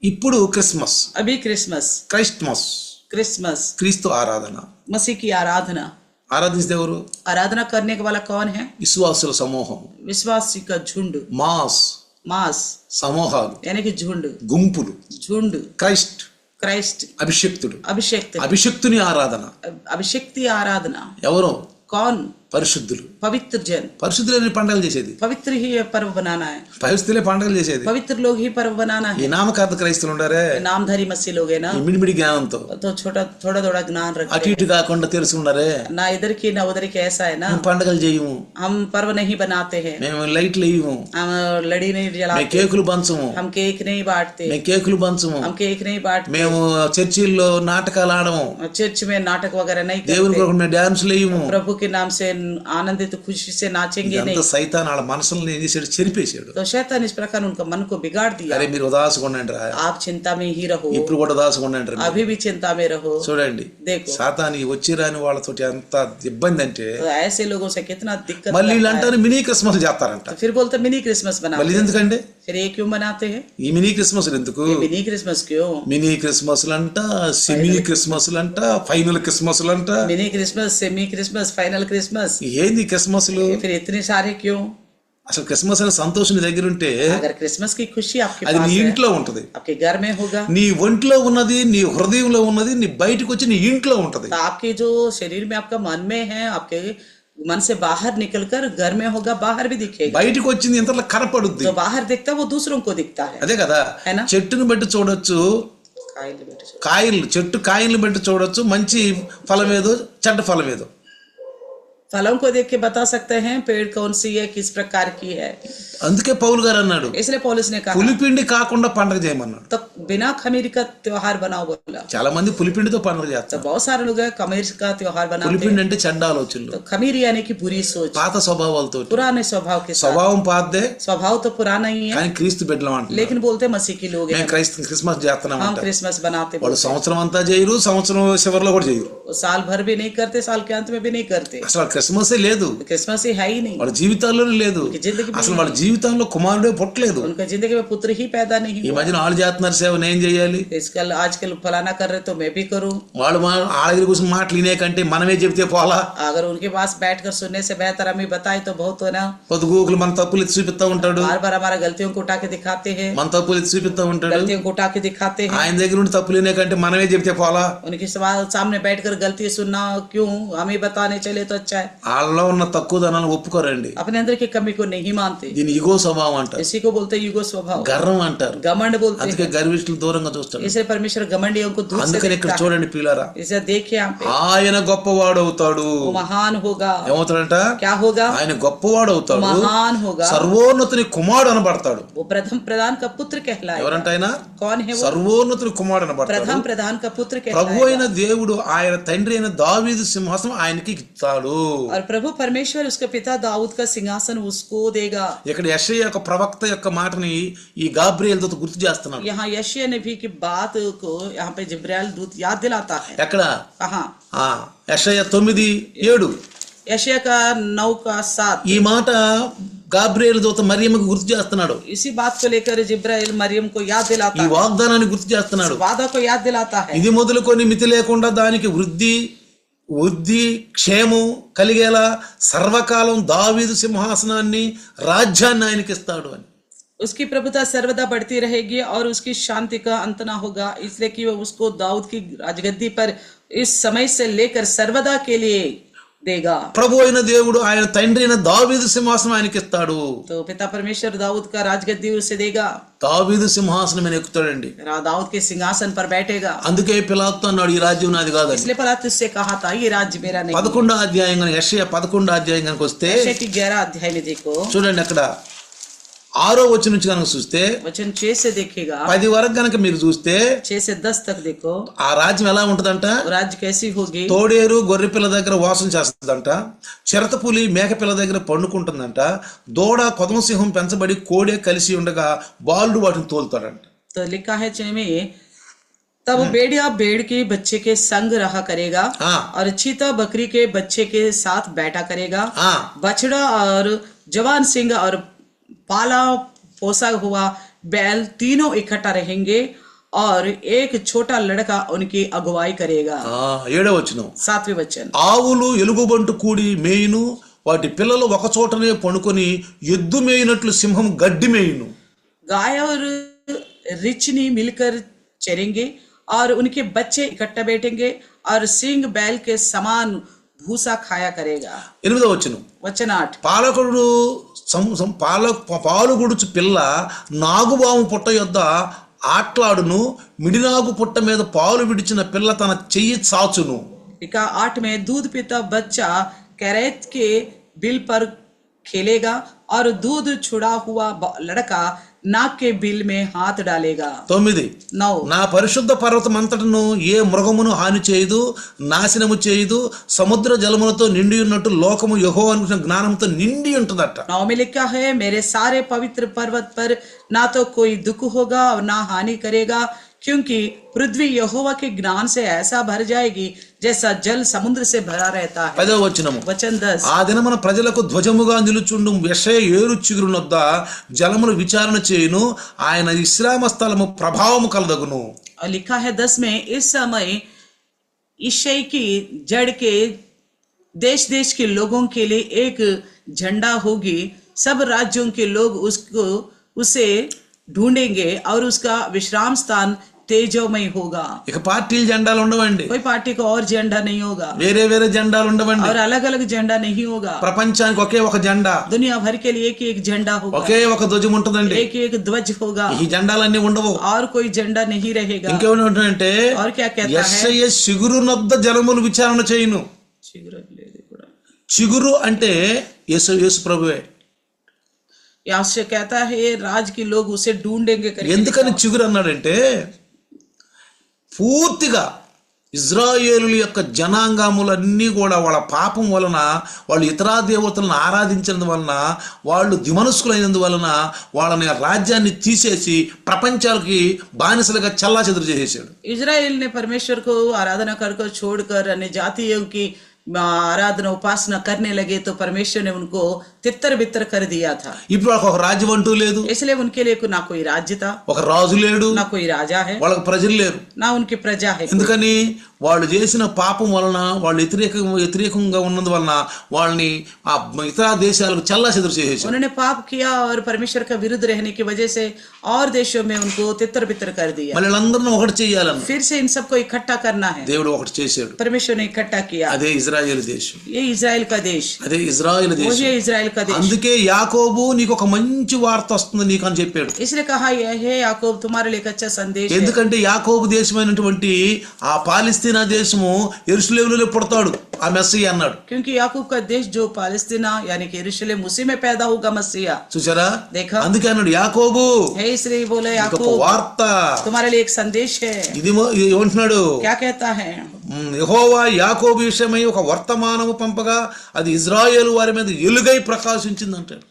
ఇప్పుడు క్రిస్మస్, अभी क्रिसमस, क्रिसमस క్రీస్తు ఆరాధన. मसीह की आराधना. ఆరాధిస్తే ఎవరు? आराधना करने के वाला कौन है? విశ్వాసుల సమూహం, विश्वासी का झुंड, मास సమూహాలు, यानी कि झुंड, గుంపులు. झुंड. క్రైస్ట్ అభిషిక్తుడు, अभिषेक, అభిషిక్తుని ఆరాధన. अभिषेक्ति आराधना. ఎవరు? कौन? పరిశుద్ధులు. पवित्र जन. పరిశుద్ధులే పండుగలు చేసేది, पवित्र ही पर्व बनाना है, పరిశుద్ధులే పండుగలు చేసేది. पवित्र लोग ही पर्व बनाना ఈ है. నామకార్థ క్రైస్తవులు ఉండారే, नामधारी मसीह लोग है ना, ఈ మిడిమిడి జ్ఞానంతో तो थोड़ा थोड़ा ज्ञान అటు रखते ఇటు కాకుండా తెలుసుకున్నారే. हैं. ना इधर की ना उधर की, ऐसा है ना. మేము పండుగలు చేయము, हम पर्व नहीं बनाते हैं, మేము లైట్లు వేయము, हम लड़ी नहीं మేము जलाते, కేకులు పంచము, हम केक नहीं बांटते, మేము కేకులు పంచము, हम केक नहीं बांटते, మేము చర్చిల్లో నాటకాలు ఆడము, चर्च में नाटक वगैरह नहीं దేవుని करते, కొరకు మేము డాన్సులు వేయము. प्रभु के नाम से आनंदित खुशी से नाचेंगे ఇదంతా नहीं. సైతాన్ వాళ్ళ మనసులను ఏం చేశాడు? చెరిపేశాడు. तो शैतान इस प्रकार उनका मन को बिगाड़ दिया. అరే మీరు ఉదాసగా ఉండండి రా, आप चिंता में ही रहो, ఇప్పుడు కూడా ఉదాసగా ఉండండి రా. अभी भी चिंता में रहो. చూడండి देखो సాతాని వచ్చి రాని వాళ్ళతోటి ఎంత ఇబ్బంది అంటే, तो ऐसे लोगों से कितना दिक्कत మళ్ళీ करता है. వీళ్ళంటారు మినీ క్రిస్మస్ చేస్తారంట. तो फिर बोलते मिनी क्रिसमस మళ్ళీ बनाते हैं. ఎందుకంటే फिर ये क्यों बनाते हैं? ఈ మినీ క్రిస్మస్ ఎందుకు? ये मिनी क्रिसमस क्यों? మినీ క్రిస్మస్లంట, సెమీ క్రిస్మస్లంట, ఫైనల్ క్రిస్మస్లంట. Mini Christmas, semi Christmas, final Christmas, ఏంది క్రిస్మస్లు? फिर इतने सारे क्यों? అసలు క్రిస్మస్ అనే సంతోషం నీ దగ్గర ఉంటే अगर क्रिसमस की खुशी आपके అది पास నీ है, ఇంట్లో ఉంటది. आपके घर में होगा, నీ ఒంట్లో ఉన్నది, నీ హృదయంలో ఉన్నది, నీ బయటకు వచ్చి నీ ఇంట్లో ఉంటది. तो आपके जो शरीर में आपका मन में है, आपके मन से बाहर निकलकर घर में होगा, बाहर भी दिखेगा. బయటకు వచ్చింది ఇంతలో కనపడుద్ది. जो बाहर दिखता है वो दूसरों को दिखता है. అదే కదా, है ना? చెట్టును బట్టి చూడొచ్చు, కాయలు చెట్టు కాయలను బట్టి చూడొచ్చు మంచి ఫలం ఏదో చెడ్డ ఫలం ఏదో. फलों को देख के बता सकते हैं पेड़ कौन सी है, किस प्रकार की है. అందుకే పౌలు గారు అన్నాడు, इसलिए पौलुस ने कहा పులిపిండి కాకుండా పండగ చేయమన్నాడు. तो बिना खमीर का त्योहार बनाओ बोला. చాలా మంది పులిపిండితో పండగ तो చేస్తారు. बहुत सारे लोग हैं खमीर का त्योहार बनाते పులిపిండి हैं. అంటే చెడ్డ ఆలోచనలు, तो खमीर यानी कि बुरी सोच, పాత స్వభావాలతో. पुराने स्वभाव के साथ. స్వభావం పాతదే स्वभाव तो पुराना ही है, కానీ క్రీస్తు బిడ్డలం అంటున్నారు. लेकिन बोलते मसीह के लोग हैं, మేము క్రిస్మస్ చేస్తున్నాం हम అంటారు. क्रिसमस बनाते వాళ్ళు बोलते हैं. సంవత్సరం అంతా చేయరు, సంవత్సరం చివరిలో కూడా చేయరు. वो साल भर भी नहीं करते, साल के अंत में भी नहीं करते. అసలు క్రిస్మసే లేదు, क्रिसमस ही है ही नहीं. వాళ్ళ జీవితాల్లోనే లేదు. उनकी जिंदगी में అసలు వాళ్ళ జీవితంలో కుమారుడే పుట్టలేదు. उनका जिंदगी में पुत्र ही पैदा नहीं ఈ हुआ. మధ్యన వాళ్ళు చేస్తున్నారు సేవ, నేను చేయాలి. इसकल आजकल फलाना कर रहे तो मैं भी करूं. వాళ్ళు వాళ్ళ దగ్గర కూర్చొని మాటలు వినే కంటే మనమే చెబితే పోలా. अगर उनके पास बैठकर सुनने से बेहतर हमें बताए तो बहुत हो ना. పొద్దుగూకులు మన తప్పులు ఎత్తి చూపిస్తా ఉంటాడు, बार बार हमारा गलतियों को उठा के दिखाते हैं, మన తప్పులు ఎత్తి చూపిస్తా ఉంటాడు. गलतियों को उठा के दिखाते हैं. ఆయన దగ్గర నుండి తప్పులు వినే కంటే మనమే చెబితే పోలా. उनके सामने बैठकर गलती सुनना क्यों, हमें बताने चले तो अच्छा है. వాళ్ళలో ఉన్న తక్కువ ధనాన్ని ఒప్పుకోరండి. अपने अंदर की कमी को नहीं मानते. దీని ఇగో స్వభావం అంటారు, इसी को बोलते युगो स्वभाव, గర్వం అంటారు. घमंड बोलते అందుకే हैं. గర్విష్ఠులు దూరంగా చూస్తాడు. इसे परमेश्वर घमंडियों को दूर से అందుకని ఇక్కడ देखता है. చూడండి పిల్లరా, इसे देखिए यहाँ पे, ఆయన గొప్పవాడు అవుతాడు. वो महान होगा. ఏమవుతాడంట? क्या होगा? ఆయన గొప్పవాడు అవుతాడు, महान होगा. సర్వోన్నతుని కుమారుడు అనబడతాడు. वो प्रथम प्रधान का पुत्र कहलाएगा. ఎవరంట ఆయన? कौन है वो? సర్వోన్నతుని కుమారుడు అనబడతాడు. प्रथम प्रधान का पुत्र ప్రభు कहलाएगा. అయిన దేవుడు ఆయన తండ్రి అయిన దావీదు సింహాసనం ఆయనకి ఇస్తాడు. और प्रभु परमेश्वर उसके पिता दाऊद का सिंहासन उसको देगा. ఇక్కడ యెషయా యొక్క ప్రవక్త యొక్క మాటని ఈ గాబ్రియేల్ దూత గుర్తు చేస్తున్నాడు. यहाँ यशायाह नबी की बात को यहाँ पे जिब्राइल दूत याद दिलाता है. ఎక్కడ? कहाँ? యెషయా 9:7. यशायाह का 9:7. ఈ మాట గాబ్రియేల్ దూత మరియమ్మకు గుర్తు చేస్తున్నాడు. इसी बात को लेकर जिब्राइल मरियम को याद ఈ दिलाता है, వాగ్దానాన్ని గుర్తు చేస్తున్నాడు. वादा को याद दिलाता है. ఇది మొదలుకొని మితి లేకుండా దానికి వృద్ధి క్షేమం కలిగేలా సర్వకాలం దావీదు సింహాసనాన్ని రాజ్యాన్ని ఆయనకి ఇస్తాడు అని. उसकी प्रभुता सर्वदा बढ़ती रहेगी और उसकी शांति का अंत ना होगा, इसलिए कि वह उसको दाऊद की राजगद्दी पर इस समय से लेकर सर्वदा के लिए देगा। ప్రభు అయిన దేవుడు ఆయన తండ్రి అయిన దావీదు సింహాసనం ఆయనకి ఇస్తాడు. तो पिता परमेश्वर दाऊद का राजगद्दी उसे देगा, దావీదు సింహాసనం మీద ఎక్కుతాడండి. दाऊद के सिंहासन पर बैठेगा। అందుకే పిలాతు అన్నాడు ఈ రాజ్యం నాది కాదని. इसलिए पिलातुस से कहा था ये राज्य मेरा नहीं। 11వ అధ్యాయం యెషయా 11వ అధ్యాయం కనుక వస్తే यशायाह की 11 अध्याय में देखो, చూడండి అక్కడ 6వ వచనం నుంచి కనుక చూస్తే वचन 6 से देखेगा, 10 వరకు కనుక మీరు చూస్తే 6 से 10 तक देखो, ఆ రాజ్యం ఎలా ఉంటదంట, वो राज्य कैसी होगी। తోడేరు గొర్రె పిల్ల దగ్గర వాసం చేస్తుందంట, చిరతపులి మేక పిల్ల దగ్గర పండుకుంటుందంట, దూడ కొదమసింహం పెంచబడి కోడే కలిసి ఉండగా బాలుడు వాటిని తోలుతాడంట. तो लिखा है में तब भेड़िया भेड़ के बच्चे के संग रहा करेगा, और चीता बकरी के बच्चे के साथ बैठा करेगा, बछड़ा और जवान सिंह और पाला पोसा हुआ बैल तीनों इकट्ठा रहेंगे, और एक छोटा लड़का उनकी अगुवाई करेगा। 7వ వచనం, 7वें वचन, ఆవులు ఎలుగుబంటు కూడి మేయును, వాటి పిల్లలు ఒక చోటనే పడుకొని ఎద్దు మేయినట్లు సింహం గడ్డి మేయును. गाय और रिचनी मिलकर चरेंगे, और उनके बच्चे इकट्ठा बैठेंगे, और सिंह बैल के समान भूसा खाया करेगा। 8వ వచనం, वचन 8, పాలకుడు పాలుగుడుచు పిల్ల నాగుబాము పుట్ట యొద్ద ఆట్లాడును, మిడినాగు పుట్ట మీద పాలు విడిచిన పిల్ల తన చెయ్యి చాచును. इका 8 में दूध पीता बच्चा कैरेत के बिल पर खेलेगा, और दूध छुड़ा हुआ लड़का नाक के बिल में हाथ डालेगा। 9, 9, నా పరిశుద్ధ పర్వతం అంతటను ఏ మృగమును హాని చేయదు, నాశనము చేయదు, సముద్ర జలములతో నిండి ఉన్నట్టు లోకము యెహోవా అనుకున్న జ్ఞానంతో నిండి ఉంటుందట. 9 में लिखा है, मेरे सारे पवित्र पर्वत पर ना तो कोई दुख होगा और ना हानि करेगा, क्योंकि पृथ्वी यहोवा के ज्ञान से ऐसा भर जाएगी जैसा जल समुद्र से भरा रहता है। 10వ వచనము, वचन 10, ఆ దినమున ప్రజలకు ధ్వజముగా నిలుచుండు యెషయా ఏరు చిగురునొద్ద జలమును విచారణ చేయును, ఆయన విశ్రామ స్థలము ప్రభావము కలదగును. और लिखा है 10 में, इस समय ईशई की जड़ के देश देश के लोगों के लिए एक झंडा होगी, सब राज्यों के लोग उसे ढूंढेंगे, और उसका विश्राम स्थान तेजोमय होगा। ఇక పార్టీల జెండాలు ఉండవండి, कोई पार्टी का और झंडा नहीं होगा, వేరే వేరే జెండాలు ఉండవండి, और अलग अलग झंडा नहीं होगा। ప్రపంచానికి ఒకే ఒక జెండా, दुनिया भर के लिए एक एक झंडा होगा, ఒకే ఒక ధ్వజం ఉంటుందండి. एक एक ध्वज होगा, ఈ జెండాలన్నీ ఉండవు. और कोई झंडा नहीं रहेगा। ఇంకేమైనా ఉంటుందంటే और क्या कहता है, యెషయా చిగురునొద్ద జలములు విచారణ చేయును. చిగురు అంటే యేసు ప్రభువే. यहाँ से कहता है राज के लोग उसे ढूंढेंगे करके। ఎందుకని చిగురు అన్నాడంటే పూర్తిగా ఇజ్రాయేలుల యొక్క జనాంగములన్నీ కూడా వాళ్ళ పాపం వలన, వాళ్ళు ఇతర దేవతలను ఆరాధించడం వలన, వాళ్ళు దిమనస్కులైనందువలన వాళ్ళని రాజ్యాన్ని తీసేసి ప్రపంచాలకి బానిసలుగా చల్లాచెదురు చేసేసాడు. इजराइल ने परमेश्वर को आराधना कर छोड़कर अन्य जातियों की आराधना उपासना करने लगे, तो परमेश्वर ने उनको तितर बितर कर दिया था। ఇప్పుడు ఒక రాజ్యం అంటూ లేదు, इसलिए उनके लिए ना कोई राज्य था, ఒక రాజు లేడు, ना कोई राजा है, వాళ్ళకి ప్రజలు లేరు. ना उनकी प्रजा है। ఎందుకని వాళ్ళు చేసిన పాపం వలన, వాళ్ళు వ్యతిరేకంగా ఉన్నందువలన వాళ్ళని ఆ ఇతర దేశాలకు చల్లాచెదురు చేసేసారు. उन्होंने पाप किया और परमेश्वर का विरुद्ध रहने की वजह से और देशों में उनको तितर बितर कर दिया। మళ్ళీ అందరిని ఒకటి చేయాలన్న फिर से इन सबको इकट्ठा करना है, దేవుడు ఒకటి చేశాడు. परमेश्वर ने इकट्ठा किया। అదే ఇజ్రాయేల్ దేశం, ये इजराइल का देश, అదే ఇజ్రాయేల్ वो దేశం. है इजराइल का देश। అందుకే యాకోబు నీకు ఒక మంచి వార్త వస్తుంది నీకు అని చెప్పాడు. इसलिए कहा यह है याकूब तुम्हारे लिए एक अच्छा संदेश है। ఎందుకంటే యాకోబు దేశమైనటువంటి ఆ పాలస్తీనా దేశము యెరూషలేములో పుడతాడు ఆ మెస్సీయ అన్నాడు. क्योंकि याकूब का देश जो पालस्तीना यानी कि यरूशलेम उसी में पैदा होगा मसीहा। చూసారా, देखा, అందుకే అన్నాడు యాకోబు है इसलिए बोले ఒక याकूब వార్త, तुम्हारे लिए एक संदेश है। ఇది ఏమంటున్నాడు, क्या कहता है, యెహోవా యాకోబు విషయమై ఒక వర్తమానము పంపగా అది ఇజ్రాయేలు వారి మీద ఎలుగై ప్రకాశించింది అంటాడు.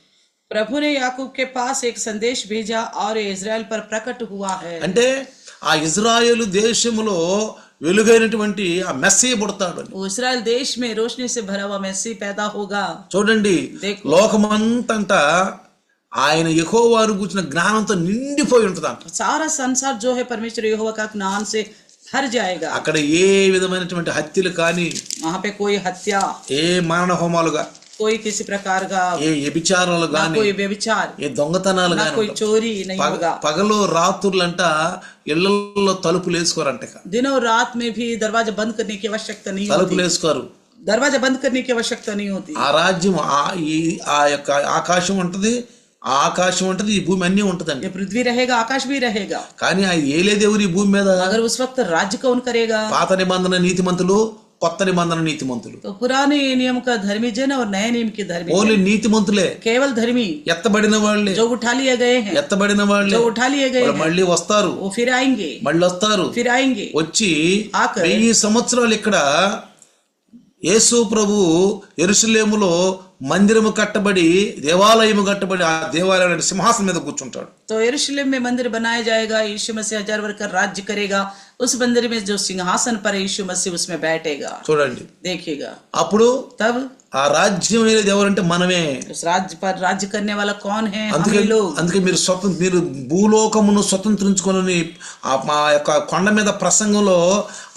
प्रभु ने याकूब के पास एक संदेश भेजा और इजराइल पर प्रकट हुआ है। అంటే ఆ ఇజ్రాయేలు దేశములో వెలుగైనటువంటి ఆ మెస్సీ పుడతాడు. इजराइल देश में रोशनी से भरा हुआ मसीह पैदा होगा। చూడండి, లోకమంతంట ఆయన యెహోవాను గురించిన జ్ఞానంతో నిండిపోయి ఉంటుందంట. सारा संसार जो है परमेश्वर यहोवा का ज्ञान से भर जाएगा। అక్కడ ఏ విధమైనటువంటి హత్యలు కానీ, वहाँ पे कोई हत्या, ఏ మారణ హోమాలుగా, कोई किसी प्रकार का ఏ వ్యభిచారాలు ना గాని, कोई व्यभिचार, ఏ దొంగతనాలు ना గాని, कोई चोरी नहीं होगा। పగలు రాత్రులంట ఇళ్లలో తలుపులు వేసుకోరంట. दिनों रात में भी दरवाजा बंद करने की आवश्यकता नहीं होती। తలుపులు వేసుకోరు, दरवाजा बंद करने की आवश्यकता नहीं होती। ఆ రాజ్యం ఆ యొక్క ఆకాశం ఉంటది, ఆ ఆకాశం ఉంటది, ఈ భూమి అన్నీ ఉంటదండి. ये पृथ्वी रहेगा, आकाश भी रहेगा, కానీ ఆయన ఏలేదేవురు ఈ భూమి మీద. मगर उस वक्त राज्य कौन करेगा? పాత నిబంధన నీతిమంతులు, కొత్త నిబంధన నీతిమంతులు. तो पुराने नियम का धर्मी जन और नए नियम के धर्मी ఓన్లీ నీతిమంతులే, केवल धर्मी ఎత్తబడిన వాళ్ళే, जो उठा लिए गए हैं, ఎత్తబడిన వాళ్ళే जो उठा लिए गए हैं, మళ్ళీ వస్తారు, वो फिर आएंगे, మళ్ళీ వస్తారు. फिर आएंगे। వచ్చి ఆఖరి 1000 సంవత్సరాలు ఇక్కడ యేసు ప్రభు యెరూషలేములో మందిరము కట్టబడి, దేవాలయము కట్టబడి, ఆ దేవాలయం సింహాసనం మీద కూర్చుంటాడు. तो यरूशलेम में मंदिर बनाया जाएगा, यीशु मसीह 1000 वर्ष का राज्य करेगा, उस मंदिर में जो सिंहासन पर है यीशु मसीह उसमें बैठेगा। చూడండి, देखिएगा అప్పుడు तब ఆ రాజ్యం అనేది ఎవరంటే మనమే. उस राज्य पर राज्य करने वाला कौन है? हम అందుకే ही लोग। అందుకే మీరు భూలోకమును స్వతంత్రించుకోవాలని మా యొక్క కొండ మీద ప్రసంగంలో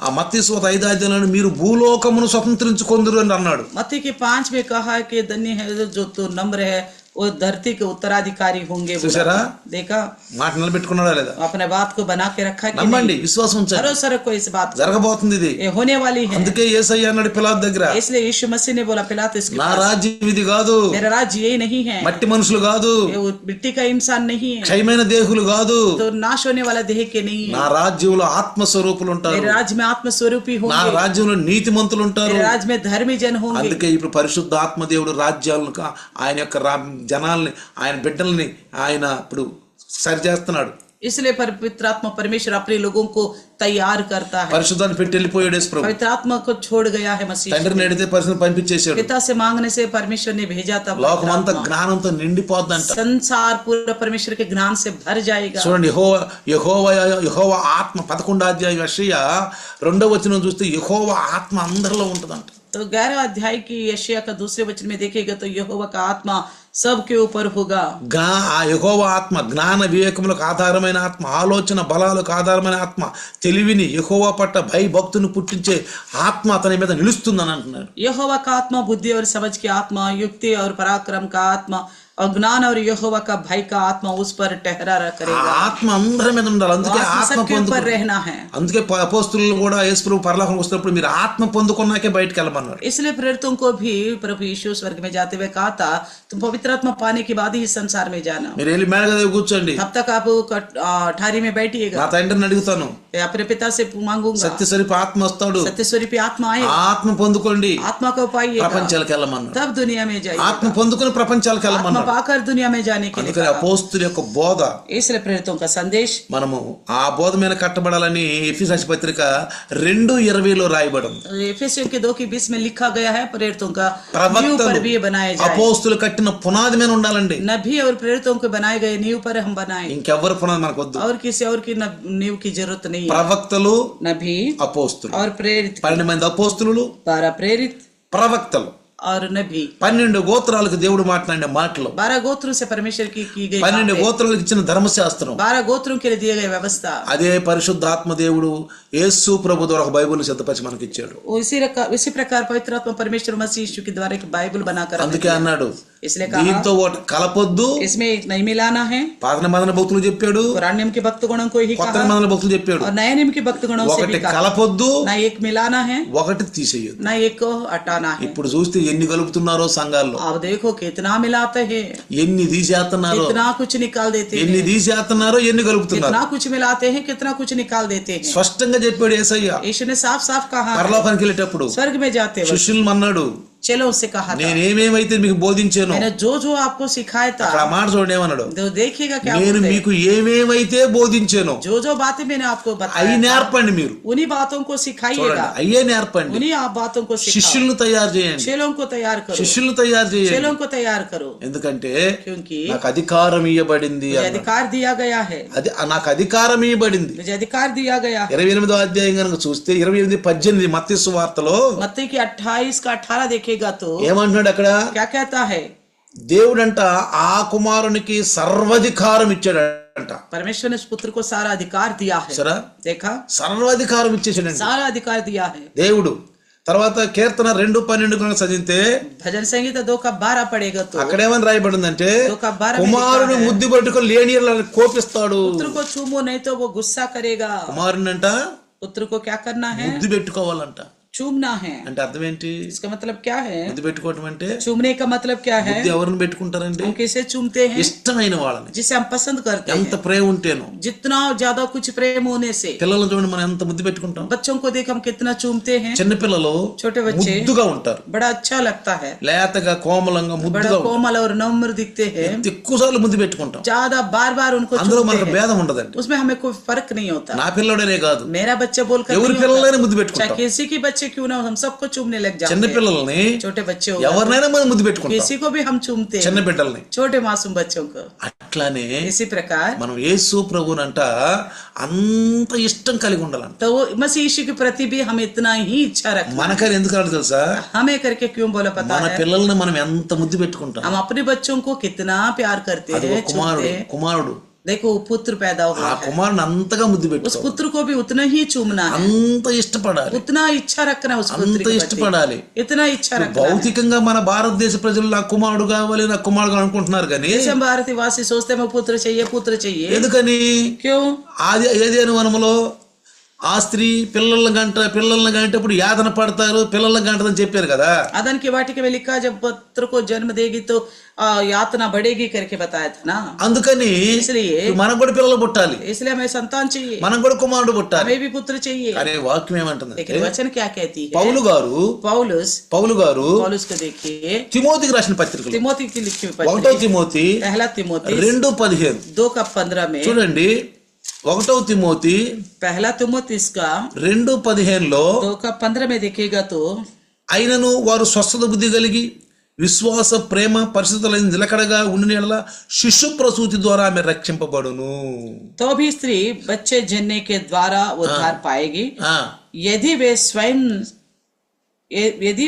ఆ మత్తయి సువార్త 5వ అధ్యాయంలో మీరు భూలోకమును స్వతంత్రించుకొందురు అని అన్నాడు. मत्ती के 5 में कहा कि धन्य है जो तो नम्र है, वो धरती के उत्तराधिकारी होंगे। చూసారా, देखा, మాట నిలబెట్టుకున్నాడా లేదా? अपने बात को बना के रखा कि నమ్మండి, విశ్వాసం ఉంచండి, भरोसा रखो इस बात को, జరగబోతుంది ఇది. ये होने वाली है। అందుకే యేసయ్య అన్నాడు పిలాతు దగ్గర, इसलिए यीशु मसीह ने बोला पिलातुस के నా पास, రాజ్యం ఇది కాదు, मेरा राज्य यही नहीं है, మట్టి మనుషులు కాదు, ये वो मिट्टी का इंसान नहीं है, క్షయమైన దేహులు కాదు, तो नाश होने वाला देह के नहीं నా है। రాజ్యంలో ఆత్మస్వరూపులు ఉంటారు, मेरे राज्य में आत्मस्वरूपी నా होंगे, రాజ్యంలో నీతిమంతులు ఉంటారు. मेरे राज्य में धर्मी जन होंगे। అందుకే ఇప్పుడు పరిశుద్ధ ఆత్మదేవుడు రాజ్యాలను ఆయన యొక్క జనాల్ని, ఆయన బిడ్డల్ని ఆయన ఇప్పుడు సరి చేస్తున్నాడు. इसलिए पवित्र आत्मा परमेश्वर अपने लोगों को तैयार करता है। పరిశుద్ధాన్ని పెట్టి వెళ్ళిపోయాడు యేసు ప్రభు. पवित्र आत्मा को छोड़ गया है मसीह, తండ్రిని అడిగితే పరిశుద్ధ పంపించేశాడు. पिता से मांगने से परमेश्वर ने भेजा था। లోకమంతా జ్ఞానంతో నిండిపోద్దంట. संसार पूरा परमेश्वर के ज्ञान से भर जाएगा। చూడండి, యెహోవా ఆత్మ 11వ అధ్యాయం యెషయా 2వ వచనం చూస్తే యెహోవా ఆత్మ అందరిలో ఉంటదంట. तो 11 अध्याय की यशायाह का 2 वचन में देखेगा तो यहोवा का आत्मा सबके ऊपर होगा। ఆ యెహోవా ఆత్మ జ్ఞాన వివేకములకు ఆధారమైన ఆత్మ, ఆలోచన బలాలకు ఆధారమైన ఆత్మ, తెలివిని యెహోవా పట్ల భయభక్తుని పుట్టించే ఆత్మ అతని మీద నిలుస్తుందని అంటున్నాడు. यहोवा का आत्मा बुद्धि और समझ की आत्मा, युक्ति और पराक्रम का आत्मा और ज्ञान और यहोवा का भय का आत्मा उस पर ठहरा करेगा। ఆత్మ అందరి మీద ఉండాలి. అందుకే ఆత్మ सबके ऊपर रहना है। అందుకే అపోస్తులు కూడా యేసు ప్రభు పరలోకం వస్తున్నప్పుడు మీరు ఆత్మ పొందుకున్నాకే బయటకు వెళ్ళమన్నాడు. इसलिए प्रेरितों को भी प्रभु यीशु स्वर्ग में जाते हुए कहा था तुम पवित्र आत्मा पाने के बाद ही इस संसार में जाना। మీరు వెళ్ళి మేడ మీద కూర్చోండి, तब तक आप ठारी में बैठिएगा, నా తండ్రిని అడుగుతాను, अपने पिता से मांगूंगा, సత్య స్వరూప ఆత్మ వస్తాడు, सत्य स्वरूपी आत्मा आए, ఆత్మ పొందుకోండి, आत्मा को पाइएगा, ప్రపంచాలకు వెళ్ళమన్నాడు. तब दुनिया में जाइए, ఆత్మ పొందుకొని ప్రపంచాలకు आत्मा వెళ్ళమన్నాడు. पाकर दुनिया में जाने के लिए అందుకని कहा। అపోస్తుల యొక్క బోధ, इसलिए प्रेरितों का संदेश మనము ఆ బోధ మీద కట్టబడాలని ఎఫెసీ పత్రిక 2:20 రాయబడింది. एफेसियों के 2:20 में लिखा गया है प्रेरितों का नींव पर ప్రవక్తలు भी बनाया जाए। అపోస్తులు కట్టిన పునాది మీద ఉండాలండి. नबी और प्रेरितों के बनाए गए नींव पर हम बनाए, ఇంకెవ్వరు పునాది మనకు వద్దు. और किसी और की नींव की जरूरत नहीं है। ప్రవక్తలు, नबी అపోస్తులు, और प्रेरित, 12 మంది అపోస్తులు, 12 प्रेरित ప్రవక్తలు, और नबी, 12 గోత్రాలకు దేవుడు మాట్లాడిన మాటలు, 12 गोत्रों से परमेश्वर की गई 12 बातें, గోత్రాలకు ఇచ్చిన ధర్మశాస్త్రం, 12 गोत्रों के लिए दिए गए व्यवस्था, అదే పరిశుద్ధాత్మ దేవుడు యేసు ప్రభు ద్వారా ఒక బైబిల్ని సిద్ధపరిచి మనకి ఇచ్చాడు. उसी प्रकार पवित्र आत्मा परमेश्वर मसीह यीशु के द्वारा एक बाइबल बनाकर हमें అందుకే दिया। అన్నాడు, इसलिए कहा దీంతో ఒకటి కలపొద్దు. इसमें एक नहीं मिलाना है। పాత నిబంధన భక్తులు చెప్పాడు, पुराने नियम के भक्त गणों को ही కొత్త कहा, నిబంధన భక్తులు చెప్పాడు. और नए नियम के भक्त गणों से ఒకటి भी कहा, కలపొద్దు, ना एक मिलाना है, ఒకటి తీసేయొద్దు. ना एक को हटाना है। ఇప్పుడు చూస్తే ఎన్ని కలుపుతున్నారో సంఘాల్లో, आप देखो कितना मिलाते हैं, ఎన్ని తీసేస్తున్నారో, कितना कुछ निकाल देते हैं, ఎన్ని తీసేస్తున్నారో, ఎన్ని కలుపుతున్నారు. कितना कुछ मिलाते हैं, कितना कुछ निकाल देते हैं। స్పష్టంగా చెప్పాడు యేసయ్య. यीशु ने साफ साफ कहा, పరలోకానికి వెళ్ళేటప్పుడు स्वर्ग में जाते वक्त శిష్యులు అన్నాడు, चलो उससे कहा था, నేనేమేమైతే మీకు బోధించానో, मैंने जो जो आपको सिखाया था, అక్కడ ఆ మాట చూడండి ఏమన్నాడు, तो देखिएगा क्या నేను बोलते हैं। మీకు ఏమేమైతే బోధించానో जो जो बातें मैंने आपको అవి बताया था, నేర్పండి. మీరు उन्हीं बातों को చూడండి, सिखाइएगा, అయ్యే నేర్పండి. उन्हीं आप बातों को सिखाओ। శిష్యులను తయారు చేయండి, चेलों को तैयार करो, శిష్యులను తయారు చేయండి. चेलों को तैयार करो, ఎందుకంటే क्योंकि నాకు అధికారం ఇవ్వబడింది मुझे అన్నాడు. अधिकार दिया गया है, అది నాకు అధికారం ఇవ్వబడింది. मुझे अधिकार दिया गया है। 28వ అధ్యాయం కనుక చూస్తే 28:18 మత్తయి సువార్తలో मत्ती की 28 का 18 देखेगा तो ఏమంటున్నాడు అక్కడ, क्या कहता है, దేవుడంట ఆ కుమారునికి సర్వాధికారం ఇచ్చాడంట. परमेश्वर ने उस पुत्र को सारा अधिकार दिया है। సరే, देखा, సర్వాధికారం ఇచ్చేసాడంట सारा अधिकार दिया है। దేవుడు. తర్వాత కీర్తన 2:12 కనుక చదివితే भजन संगीता 2:12 पड़ेगा तो అక్కడేమని రాయబడిందంటే, 2:12 में కుమారుడు लिखा है, ముద్దు పట్టుకొని లేనియర్లను కోపిస్తాడు. पुत्र को चूमो नहीं तो वो गुस्सा करेगा। కుమారుడంట पुत्र को क्या करना है, ముద్దు పెట్టుకోవాలంట. चूमना है। అంటే అర్థం ఏంటి? इसका मतलब क्या है? ముద్దు పెట్టుకోవటం అంటే चूमने का मतलब क्या है? ముద్దు ఎవరిని పెట్టుకుంటారండి? हम कैसे चूमते हैं? ఇష్టమైన వాళ్ళని, जिसे हम पसंद करते ఎంత हैं। ప్రేమ ఉంటేనో. जितना ज्यादा कुछ प्रेम होने से పిల్లలు చూడండి మనం ఎంత ముద్దు పెట్టుకుంటాం. बच्चों को देख हम कितना चूमते हैं। చిన్న పిల్లలు छोटे बच्चे ముద్దుగా ఉంటారు, बड़ा अच्छा लगता है, లేతగా కోమలంగా बड़ा ముద్దుగా ఉంటారు. कोमल और नम्र दिखते हैं। ఎక్కువ సార్లు ముద్దు పెట్టుకుంటాం, ज्यादा बार बार उनको అందులో चूमते మనకు हैं। భేదం ఉండదండి. उसमें हमें कोई फर्क नहीं होता। నా పిల్లడనే కాదు, मेरा बच्चा बोलकर ఎవరి नहीं పిల్లలైనా होता। ముద్దు चाहे పెట్టుకుంటాం. किसी की बच्चे क्यों ना हो, हम सबको चूमने लग जाते చిన్న हैं। పిల్లల్ని छोटे बच्चे हो ఎవరినైనా మనం ముద్దు పెట్టుకుంటాం, किसी को भी हम चूमते చిన్న हैं, బిడ్డల్ని. छोटे मासूम बच्चों को। అట్లానే इसी प्रकार మనం యేసు ప్రభునంట అంత ఇష్టం కలిగి ఉండాలంట. तो वो मसीह यीशु के प्रति भी हम इतना ही इच्छा रखना। మనకని ఎందుకు అన్నాడు తెలుసా? हमें करके क्यों बोला पता మన है? పిల్లల్ని మనం ఎంత ముద్దు పెట్టుకుంటాం. हम अपने बच्चों को कितना प्यार करते అది हैं, ఒక కుమారుడు चूमते हैं। కుమారుడు देखो पुत्र पैदा हुआ ఆ है, కుమారుని అంతగా ముద్దు उस పెట్టుకో, पुत्र को भी उतना ही चूमना है, అంత ఇష్టపడాలి, उतना इच्छा रखना उस पुत्र అంత के प्रति, ఇష్టపడాలి. इतना इच्छा रखना है। భౌతికంగా మన భారతదేశ ప్రజలు నా కుమారుడు కావాలి నా కుమారుడు కావాలి అనుకుంటున్నారు కానీ जैसे हम भारतीय वासी सोचते हैं पुत्र चाहिए पुत्र चाहिए, ఎందుకని? क्यों? ఆది ఏదేను వనములో ఆ స్త్రీ పిల్లల్ని గంటప్పుడు యాతన పడతారు, పిల్లల్ని గంటదని చెప్పారు కదా. आदन की वाटिका में लिखा जब पुत्र को जन्म देगी तो यातना बढ़ेगी करके बताया था ना। అందుకని इसलिए మనకు కూడా పిల్లలు పుట్టాలి, इसलिए हमें संतान चाहिए, మనకు కూడా కుమారుడు పుట్టాలి. हमें भी पुत्र चाहिए। అరే వాక్యం ఏమంటుంది? लेकिन वचन क्या कहती है? పౌలు గారు पौलुस को देखिए, తిమోతికి రాసిన పత్రికలు तिमोथी की लिखी हुई 1వ पत्री, తిమోతి पहला तिमोथी 2:15 2:15 में, చూడండి. 1వ తిమోతి पहला तिमोथी इसका 2:15 2:15 में देखिएगा तो, అయినను వారు స్వస్థత బుద్ధి కలిగి విశ్వాస ప్రేమ పరిశుద్ధులైన నిలకడగా ఉండిన యెడల శిశు ప్రసూతి ద్వారా ఆమె రక్షింపబడును. तो भी स्त्री बच्चे जन्ने के द्वारा उद्धार पाएगी ఆ, यदि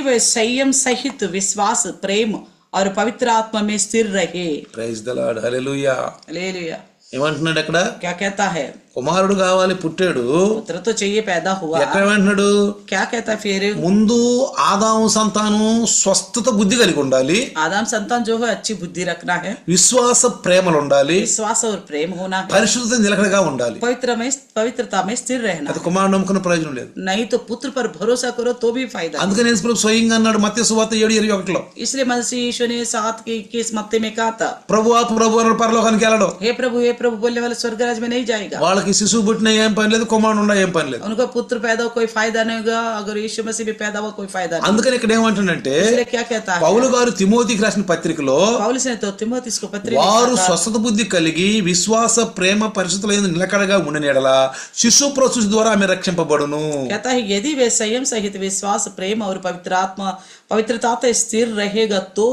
वे संयम सहित विश्वास प्रेम और पवित्र आत्मा में स्थिर रहे। Praise the lord, hallelujah. Hallelujah. ఏమంటున్నాడు అక్కడ? क्या कहता है? కుమారుడు కావాలి, పుట్టాడు. पुत्र तो चाहिए, पैदा हुआ। ఎక్కడ ఏమంటున్నాడు? क्या कहता है फिर? ముందు ఆదాము సంతానం స్వస్థత బుద్ధి కలిగి ఉండాలి, आदम संतान जो है अच्छी बुद्धि रखना है, విశ్వాస ప్రేమలు ఉండాలి, विश्वास और प्रेम होना है, పరిశుద్ధత నిలకడగా ఉండాలి. पवित्रता में स्थिर रहना అది है। కుమారుడు నమ్ముకున్న ప్రయోజనం లేదు. नहीं तो पुत्र पर भरोसा करो तो भी फायदा नहीं। అందుకని యేసు ప్రభు స్వయంగా అన్నాడు మత్తయి సువార్త 7:21 इसलिए मसीह यीशु ने 7:21 मत्ती में कहा था, ప్రభు అన్నాడు పరలోకానికి వెళ్ళడం. हे प्रभु बोलने वाले स्वर्गराज में नहीं जाएगा। వాళ్ళకి శిశువు పుట్టిన ఏం పని లేదు, కుమారుడు ఉన్నా ఏం పని లేదు. उनको पुत्र पैदा हो कोई फायदा नहीं होगा, अगर यीशु मसीह भी पैदा हुआ कोई फायदा नहीं। అందుకని ఇక్కడ ఏమంటుందంటే इसलिए क्या कहता है పౌలు గారు తిమోతికి రాసిన పత్రికలో पौलुस ने? तो तिमोथी को पत्र వారు స్వస్థత బుద్ధి కలిగి విశ్వాస ప్రేమ పరిశుద్ధులైన నిలకడగా ఉండిన యెడల శిశు ప్రసూతి ద్వారా ఆమె రక్షింపబడును. कहता है यदि वे संयम सहित विश्वास प्रेम और पवित्रता स्थिर रहेगा तो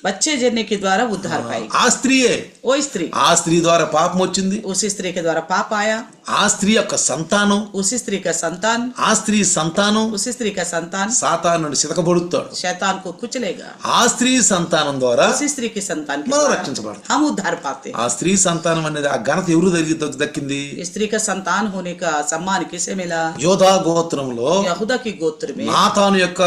बच्चे जन्ने के द्वारा उद्धार पाएगी। ఆ స్త్రీయే, वो स्त्री, ఆ స్త్రీ ద్వారా పాపం వచ్చింది, उसी स्त्री के द्वारा पाप आया, ఆ స్త్రీ యొక్క సంతానం, उसी स्त्री का संतान, ఆ స్త్రీ సంతానం उसी स्त्री का संतान సాతాను నుండి సితకబడుతాడు. शैतान को कुचलेगा। ఆ స్త్రీ సంతానం ద్వారా उसी स्त्री की संतान के మనం द्वारा రక్షించబడతాం. हम उद्धार पाते हैं। ఆ స్త్రీ సంతానం అనేది ఆ ఘనత ఎవరు దక్కింది? स्त्री का संतान होने का सम्मान किसे मिला? యోధా గోత్రంలో यहूदा की गोत्र में నాతాను యొక్క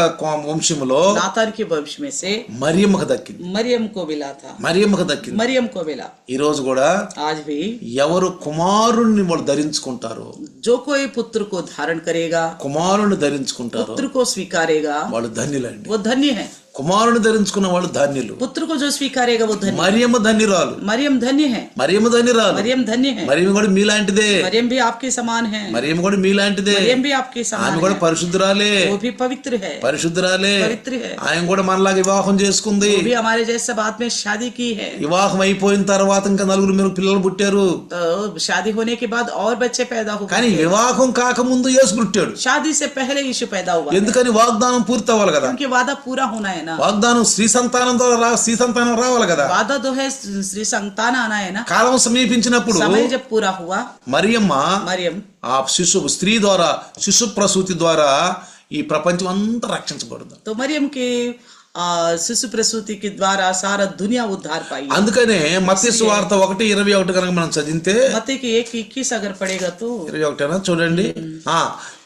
వంశములో नातान के वंश में से మరియమ్మకు దక్కింది. मरियम को मिला था, మరియమ్మకు దక్కింది. मरियम को मिला। ఈ రోజు కూడా आज भी ఎవరు కుమారుణ్ణి వాళ్ళు ధరించుకుంటారో, जो कोई पुत्र को धारण करेगा, కుమారుణ్ణి ధరించుకుంటారో पुत्र को स्वीकारेगा, వాళ్ళు ధన్యులండి. वो धन्य है। కుమారుని ధరించుకున్న వాళ్ళు ధన్యులు. पुत्र को जो स्वीकारेगा वो धन्य। మరియమ్మ ధన్యురాలు, मरियम धन्य है, మరియమ్మ ధన్యురాలు. मरियम धन्य है। మరియమ్మ కూడా మీలాంటిదే, मरियम भी आपके समान है, మరియమ్మ కూడా మీలాంటిదే. मरियम भी आपके समान ఆమె కూడా है, పరిశుద్ధురాలే, वो भी पवित्र है, పరిశుద్ధురాలే. पवित्र है, ఆయన కూడా మనలాగా వివాహం చేసుకుంది. वो भी हमारे जैसे बाद में शादी की है। వివాహం అయిపోయిన తర్వాత ఇంకా నలుగురు మీరు పిల్లలు పుట్టారు, तो शादी होने के बाद और बच्चे पैदा हुए, కానీ వివాహం కాకముందు యేసు పుట్టాడు. शादी से पहले यीशु पैदा हुआ, ఎందుకని వాగ్దానం పూర్తి అవ్వాలి కదా. क्योंकि वादा पूरा होना है ना। వాగ్దానం స్త్రీ సంతానం ద్వారా స్త్రీ సంతానం రావాలి కదా. वादा तो है श्री संतान आना है ना। కాలం సమీపించినప్పుడు समय जब पूरा हुआ, మరియమ్మ मरियम ఆ స్త్రీ ద్వారా శిశు ప్రసూతి ద్వారా ఈ ప్రపంచం అంతా రక్షించబడుతుంది. तो मरियम के शिशु प्रसूति के द्वारा सारा दुनिया उद्धार पाई। అందుకనే మత్తయి సువార్త 1:21 కనుక మనం చదివితే, मत्ती की 1:21 अगर पढ़ेगा तो 21 చూడండి.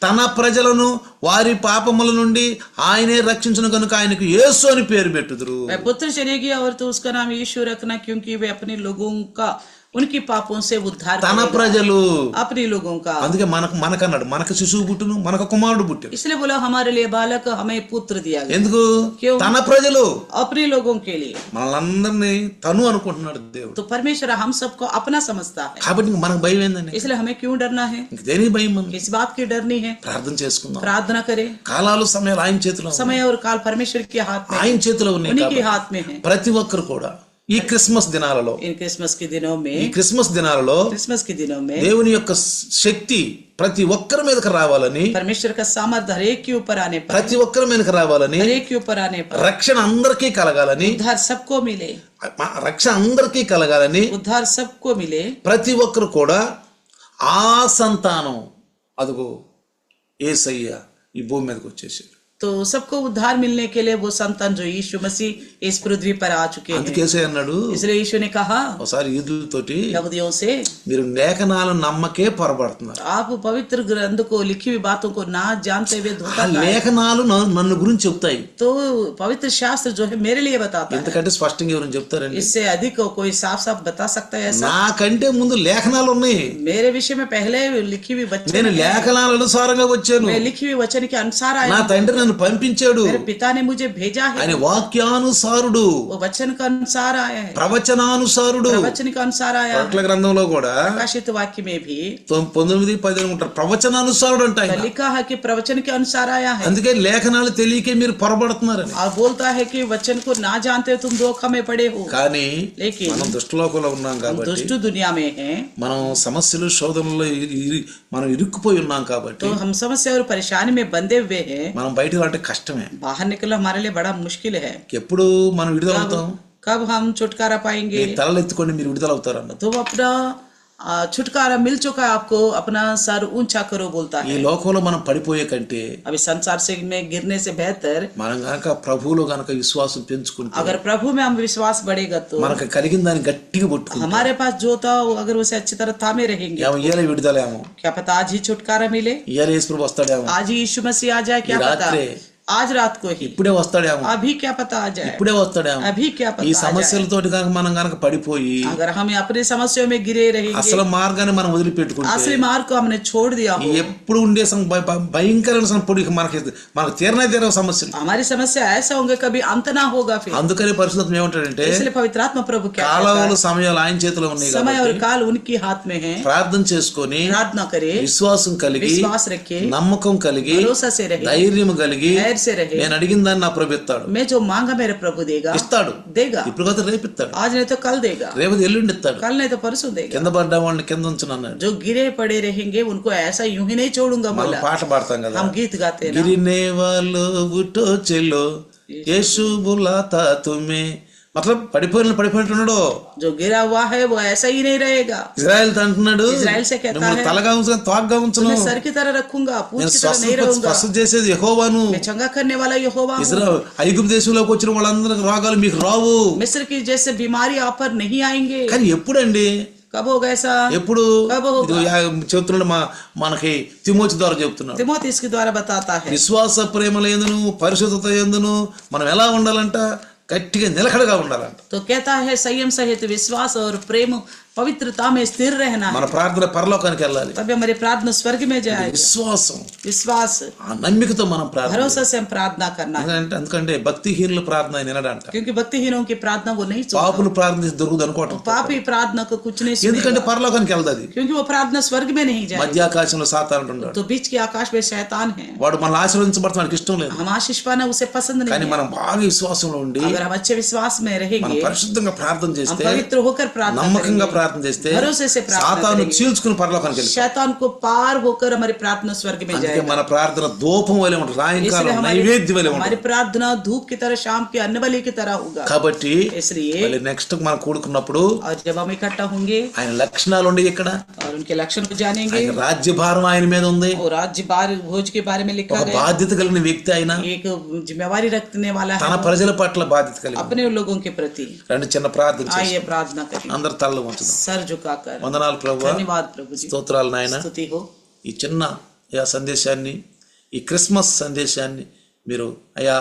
తన ప్రజలను వారి పాపముల నుండి ఆయనే రక్షించును కనుక ఆయనకు యేసు అని పేరు పెట్టుదురు. पुत्र चलेगी और तो उसका नाम यीशु रखना, क्योंकि वे अपने लोगों का उनके पापों से उद्धार తన करेगा, ప్రజలు. अपने लोगों का। అందుకే మనకన్నాడు, మనకు శిశువు పుట్టును, మనకు కుమారుడు పుట్టాడు. इसलिए बोला हमारे लिए बालक, हमें पुत्र दिया गया। ఎందుకు? क्यों? తన ప్రజలు, अपने लोगों के लिए। మనల్ని తను అనుకుంటున్నాడు దేవుడు. तो परमेश्वर हम सबको अपना समझता है, కాబట్టి మనకు భయం ఏందండి? इसलिए हमें क्यों डरना है? ఇంక దేనికి భయం? మనం किस बात की डर नहीं है? ప్రార్థన చేసుకుందాం. प्रार्थना करें। కాలాలు సమయాలు ఆయన చేతిలో ఉన్నాయి. समय और काल परमेश्वर के हाथ में, ఆయన చేతిలో ఉన్నాయి. उन्हीं के కాబట్టి हाथ में है। ప్రతి ఒక్కరు కూడా ఈ క్రిస్మస్ దినాలలో, इन क्रिसमस के दिनों ఈ में, క్రిస్మస్ దినాలలో क्रिसमस के दिनों में దేవుని యొక్క శక్తి ప్రతి ఒక్కరి మీదకి రావాలని, परमेश्वर का सामर्थ्य हर एक के ऊपर आने पर, ప్రతి ఒక్కరి మీదకి రావాలని, हर एक के ऊपर आने पर రక్షణ అందరికీ కలగాలని, उद्धार सबको मिले, రక్షణ అందరికీ కలగాలని उद्धार सबको मिले। ప్రతి ఒక్కరు కూడా ఆ సంతానం, అదిగో యేసయ్య ఈ భూమి మీదకి వచ్చేసాడు. तो सबको उद्धार मिलने के लिए वो संतान जो यीशु मसीह इस पृथ्वी पर आ चुके हैं। అందుకే యేసయ్య అన్నాడు, इसलिए यीशु ने कहा ఒకసారి యూదులతోటి, यहूदियों से, మీరు లేఖనాలు నమ్మకే పొరపడుతున్నారు. आप पवित्र ग्रंथ को, लिखी हुई बातों को ना जानते हुए ఆ धोखा खाए। లేఖనాలు నన్ను గురించి చెప్తాయి. तो पवित्र शास्त्र जो है मेरे लिए बताता है। ఎందుకంటే స్పష్టంగా ఎవరైనా చెప్తారండి? इससे अधिक कोई साफ साफ बता सकता है ऐसा? నాకంటే ముందు లేఖనాలు ఉన్నాయి. मेरे विषय में पहले लिखी हुई वचन నేను है। లేఖనాల అనుసారంగా వచ్చాను. मैं लिखी हुई वचन के अनुसार నా आया। తండ్రి నన్ను పంపించాడు. मेरे पिता ने मुझे भेजा है। ఆయన వాక్యానుసారుడు, वो वचन के अनुसार आया है, ప్రవచనానుసారుడు. प्रवचन के अनुसार आया है। ప్రకటన గ్రంథంలో కూడా प्रकाशित वाक्य में भी 9:10 ఉంటారు, ప్రవచనానుసారుడు అంట ఆయన. लिखा है कि प्रवचन के अनुसार आया है। అందుకే లేఖనాలు తెలియకే మీరు పొరపడుతున్నారని. और बोलता है कि वचन को ना जानते तुम धोखा में पड़े हो। కానీ लेकिन మనం దుష్టలోకంలో ఉన్నాం हम కాబట్టి, दुष्ट दुनिया में हैं, మనం సమస్యలు శోధనలో మనం ఇరుక్కుపోయి ఉన్నాం కాబట్టి, तो हम समस्या और परेशानी में बंधे हुए हैं। మనం బయటకు అంటే కష్టమే. बाहर निकलना हमारे लिए बड़ा मुश्किल है। ఎప్పుడు మనం విడుదలవుతాం? कब हम छुटकारा पाएंगे? మీ తలలెత్తుకొని మీరు విడుదలవుతారన్న. तो अपना छुटकारा मिल चुका है आपको, अपना सर ऊंचा करो बोलता ఈ है। లోకంలో మనం పడిపోయే కంటే अभी संसार से में गिरने से बेहतर మనం గనక ప్రభువులో గనక విశ్వాసం పెంచుకుంటే, अगर प्रभु में हम विश्वास बढ़ेगा तो మనకు కలిగిన దాన్ని గట్టిగా పట్టుకుంటాం. हमारे पास जो था वो अगर उसे अच्छी तरह थामे रहेंगे, ఏమో ఇయ్యాల విడుదలేమో, क्या पता आज ही छुटकारा मिले, ఇయ్యాల యేసుప్రభు వస్తాడేమో, आज ही यीशु मसीह आ जाए, क्या ये पता रात्रे आज रात को ही, ఇప్పుడే వస్తాడేమో, अभी क्या पता आ जाए, ఇప్పుడే వస్తాడేమో. अभी क्या ఈ पता आ जाए। సమస్యలతోటి కనుక మనం గనక పడిపోయి अगर हम अपनी समस्याओं में गिरे रहेंगे, అసలు మార్గాన్ని మనం వదిలిపెట్టుకుంటే, असली मार्ग को हमने छोड़ दिया हो, ఎప్పుడు ఉండే భయంకరమైన పొడి మనకు తీరనే సమస్యలు. हमारी समस्या ऐसा होंगे कभी अंत ना होगा फिर। అందుకనే పరిశుద్ధం ఏమంటాడంటే, इसलिए पवित्र आत्मा प्रभु क्या कहता కాలాలు है? సమయాలు ఆయన చేతిలో ఉన్నాయి समय और కాబట్టి काल उनके हाथ में है। ప్రార్థన చేసుకొని प्रार्थना करे, విశ్వాసం కలిగి, विश्वास रखे, నమ్మకం కలిగి, भरोसा से रहे, ధైర్యం కలిగి, धैर्य से रहे। నేను అడిగిన దాన్ని నా ప్రభు ఇస్తాడు. मैं जो मांगा मेरे प्रभु देगा, ఇస్తాడు. देगा। ఇప్పుడు కదా రేపు ఇస్తాడు, आज नहीं तो कल देगा, రేపు ఎల్లుండి ఇస్తాడు. कल नहीं तो परसों देगा। కింద పడ్డ వాళ్ళని కింద ఉంచును అన్నాడు. जो गिरे पड़े रहेंगे उनको ऐसा यूं ही नहीं छोड़ूंगा మనం बोला। పాట పాడతాం కదా, हम गीत गाते हैं ना, गिरने वालों उठो चलो यीशु बुलाता तुम्हें. मतलब పడిపోయినట్టున్నాడు. जो गिरा हुआ है वो ऐसा ही नहीं रहेगा। ఇజ్రాయెల్ అంటున్నాడు, इजराइल से कहता మిమ్మల్ని है, తలగా ఉంచుకొని తోకగా ఉంచును, मैं सर की तरह रखूंगा, पूंछ నేను की तरह नहीं रहूंगा। స్వస్థ చేసేది యెహోవాను. मैं चंगा करने वाला यहोवा हूँ। ఇజ్రాయెల్ ఐగుప్తు దేశంలోకి వచ్చిన వాళ్ళందరికి రోగాలు మీకు రావు. मिस्र की जैसे बीमारी आप पर नहीं आएंगे। కానీ ఎప్పుడండి? कब होगा ऐसा? ఎప్పుడు? कब होगा? చెప్తున్నాడు, మనకి తిమోతి ద్వారా చెప్తున్నాడు. तिमोथी इसके द्वारा बताता है, విశ్వాస ప్రేమల యందును పరిశుద్ధత యందును మనం ఎలా ఉండాలంట? గట్టిగా నిలకడగా ఉండాలంట. तो कहता है संयम सहित विश्वास और प्रेम पवित्रता में स्थिर रहना మన है, ప్రార్థన పరలోకానికి వెళ్ళాలి. तभी हमारी प्रार्थना स्वर्ग में जाएगी। విశ్వాసం, विश्वास, ఆ నమ్మికతో మనం ప్రార్థన भरोसा से हम प्रार्थना करना है, ఎందుకంటే భక్తిహీనుల ప్రార్థన ఆయన వినడంట. क्योंकि भक्तिहीनों की प्रार्थना वो नहीं सुनता। పాపులు ప్రార్థన దొరుకుదు అనుకోవటం. पापी प्रार्थना को कुछ नहीं ఎందుకంటే सुनेगा, పరలోకానికి వెళ్తాది. क्योंकि वो प्रार्थना स्वर्ग में नहीं जाएगी। మధ్యాకాశంలో సాతాను ఉంటాడు. तो बीच के आकाश में शैतान है, వాడు మనల్ని ఆశీర్వదించబడతాం వాడికి ఇష్టం లేదు. हम आशीष पाना उसे पसंद కానీ नहीं है। మనం బాగా విశ్వాసంలో ఉండి अगर हम अच्छे विश्वास में మనం रहेंगे, పరిశుద్ధంగా ప్రార్థన हम చేస్తే, पवित्र होकर प्रार्थना నమ్మకంగా करेंगे, ప్రార్థన చేస్తే भरोसे से प्रार्थना సాతాను करेंगे, చీల్చుకుని పరలోకానికి వెళ్తాడు. शैतान को पार होकर हमारी प्रार्थना स्वर्ग में అందుకే जाएगा। మన ప్రార్థన ధూపం వలె ఉంటుంది, इसलिए సాయంకాలం నైవేద్యం వలె हमारी ఉంటుంది. प्रार्थना धूप की तरह, शाम के अन्न बलि की तरह होगा। కాబట్టి इसलिए మళ్ళీ నెక్స్ట్ మనం కూడుకున్నప్పుడు और जब हम इकट्ठा होंगे ఆయన లక్షణాలు ఉండే ఇక్కడ, और उनके लक्षण को जानेंगे, ఆయన రాజ్యభారం ఆయన మీద ఉంది. और राज्य भोज के बारे में लिखा ఒక गया, బాధ్యత కలిగిన వ్యక్తి ఆయన, एक जिम्मेवारी रखने वाला తన है ప్రజల పట్ల బాధ్యత కలిగి. अपने लोगों के प्रति। రెండు చిన్న ప్రార్థన చేసి आइए प्रार्थना करें, అందరు తలలో ఉంచుదాం. सर झुकाकर। వందనాలు ప్రభువా, धन्यवाद प्रभु जी, స్తోత్రాలు నాయన. स्तुति हो। ఈ చిన్న సందేశాన్ని, ఈ క్రిస్మస్ సందేశాన్ని మీరు అయ్యా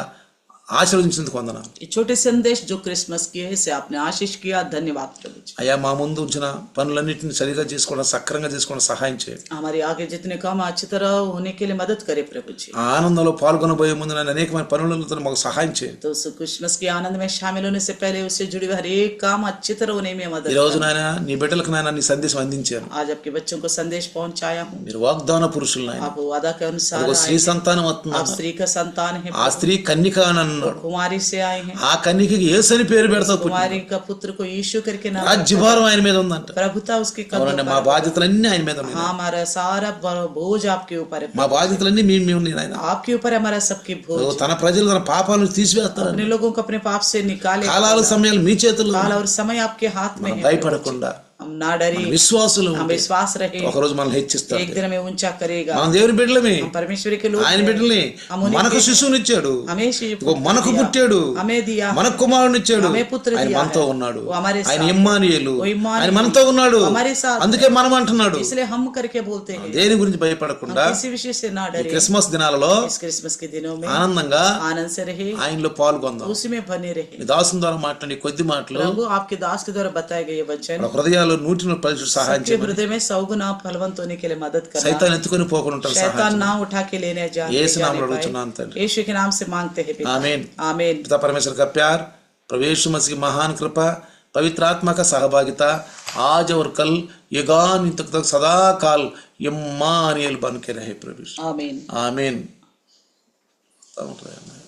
ఆశీర్వదించినందుకు వందనాలు. ये छोटे संदेश जो क्रिसमस की है इसे आपने आशीष किया, धन्यवाद प्रभु जी। అయ్యా మా ముందు ఉంచిన పనులన్నింటినీ సరిగా చేసుకోవడం, సక్రంగా చేసుకోవడం సహాయం చేయండి. हमारे आगे जितने काम अच्छी तरह होने के लिए मदद करे प्रभु जी। ఆ ఆనందంలో పాల్గొనబోయే ముందు నన్ను అనేకమైన పనులతో మాకు సహాయం చేయండి. तो उस क्रिसमस के आनंद में शामिल होने से पहले उससे जुड़ी हुई हर एक काम अच्छी तरह होने में मदद ఈ రోజు నాయన నీ బిడ్డలకు నాయన నీ సందేశం అందించాను. आज आपके बच्चों को संदेश पहुंचाया हूँ। మీరు వాగ్దాన పురుషులు నాయన. आप वादा के अनुसार అదిగో స్త్రీ సంతానం आप వస్తున్నారు. स्त्री का संतान है, ఆ స్త్రీ కన్యక అని అన్నాడు. कुमारी से आए हैं। ఆ కన్యకకి యేసు అని పేరు పెడతావు. कुमारी का पुत्र को यीशु करके नाम, రాజ్యభారం ఆయన మీద ఉందంట. प्रभुता उसके అవునండి, कंधों మా पर। బాధ్యతలన్నీ ఆయన మీద ఉన్నాయి. हाँ, हमारा सारा बोझ आपके ऊपर है। మా బాధ్యతలన్నీ మీ ఉన్నాయి నాయన. आपके ऊपर है हमारा सबकी बोझ। తన ప్రజలు తన పాపాలను తీసివేస్తారు. अपने लोगों को अपने पाप से निकाले। కాలాల సమయాలు మీ చేతుల్లో. काल और समय आपके हाथ में है। భయపడకుండా हम ना डरे, విశ్వాసులు हम विश्वास रहे। ఒకరోజు మనల్ని హెచ్చిస్తాడు. एक दिन हमें ऊंचा करेगा। మనం దేవుని బిడ్డలమే. हम परमेश्वर के लोग ఆయన हैं। బిడ్డల్ని. हम उन्हीं మనకు के- శిశువునిచ్చాడు. हमें ఇదిగో మనకు పుట్టాడు. हमें दिया, మనకు కుమారునిచ్చాడు. हमें पुत्र ఆయన दिया మనతో है। ఉన్నాడు. वो हमारे ఆయన साथ ఇమ్మానుయేలు. वो इम्मानुएल ఆయన మనతో ఉన్నాడు. हमारे साथ అందుకే మనం అంటున్నాడు. इसलिए हम करके बोलते हैं। దేని గురించి हम భయపడకుండా किसी विषय से ना ఈ डरे। క్రిస్మస్ దినాలలో इस क्रिसमस के दिनों में ఆనందంగా आनंद से रहे, ఆయనలో పాల్గొందాం. उसी में बने रहे। నీ దాసుని ద్వారా మాట్లాడి కొద్ది మాటలు प्रभु आपके दास के द्वारा बताए गए ये वचन మన హృదయాల్లో 100 పరిశుద్ధ సహాయం के చేయమని. हृदय में 100 गुना फलवंत होने के लिए मदद करना, సైతాన్ ఎత్తుకొని పోకుండా ఉంటారు సహాయం शैतान చేయమని. ना उठा के लेने यीशु नाम जाने अड़ुचुन्नानु पाए। तंड्री। यीशु के नाम से मांगते हैं पिता। आमीन। आमीन। पिता परमेश्वर का प्यार, प्रभु यीशु मसीह की महान कृपा, पवित्र आत्मा का सहभागिता आज और कल युगान तक सदा काल इम्मानुएल बन के रहे प्रभु। आमीन। आमीन।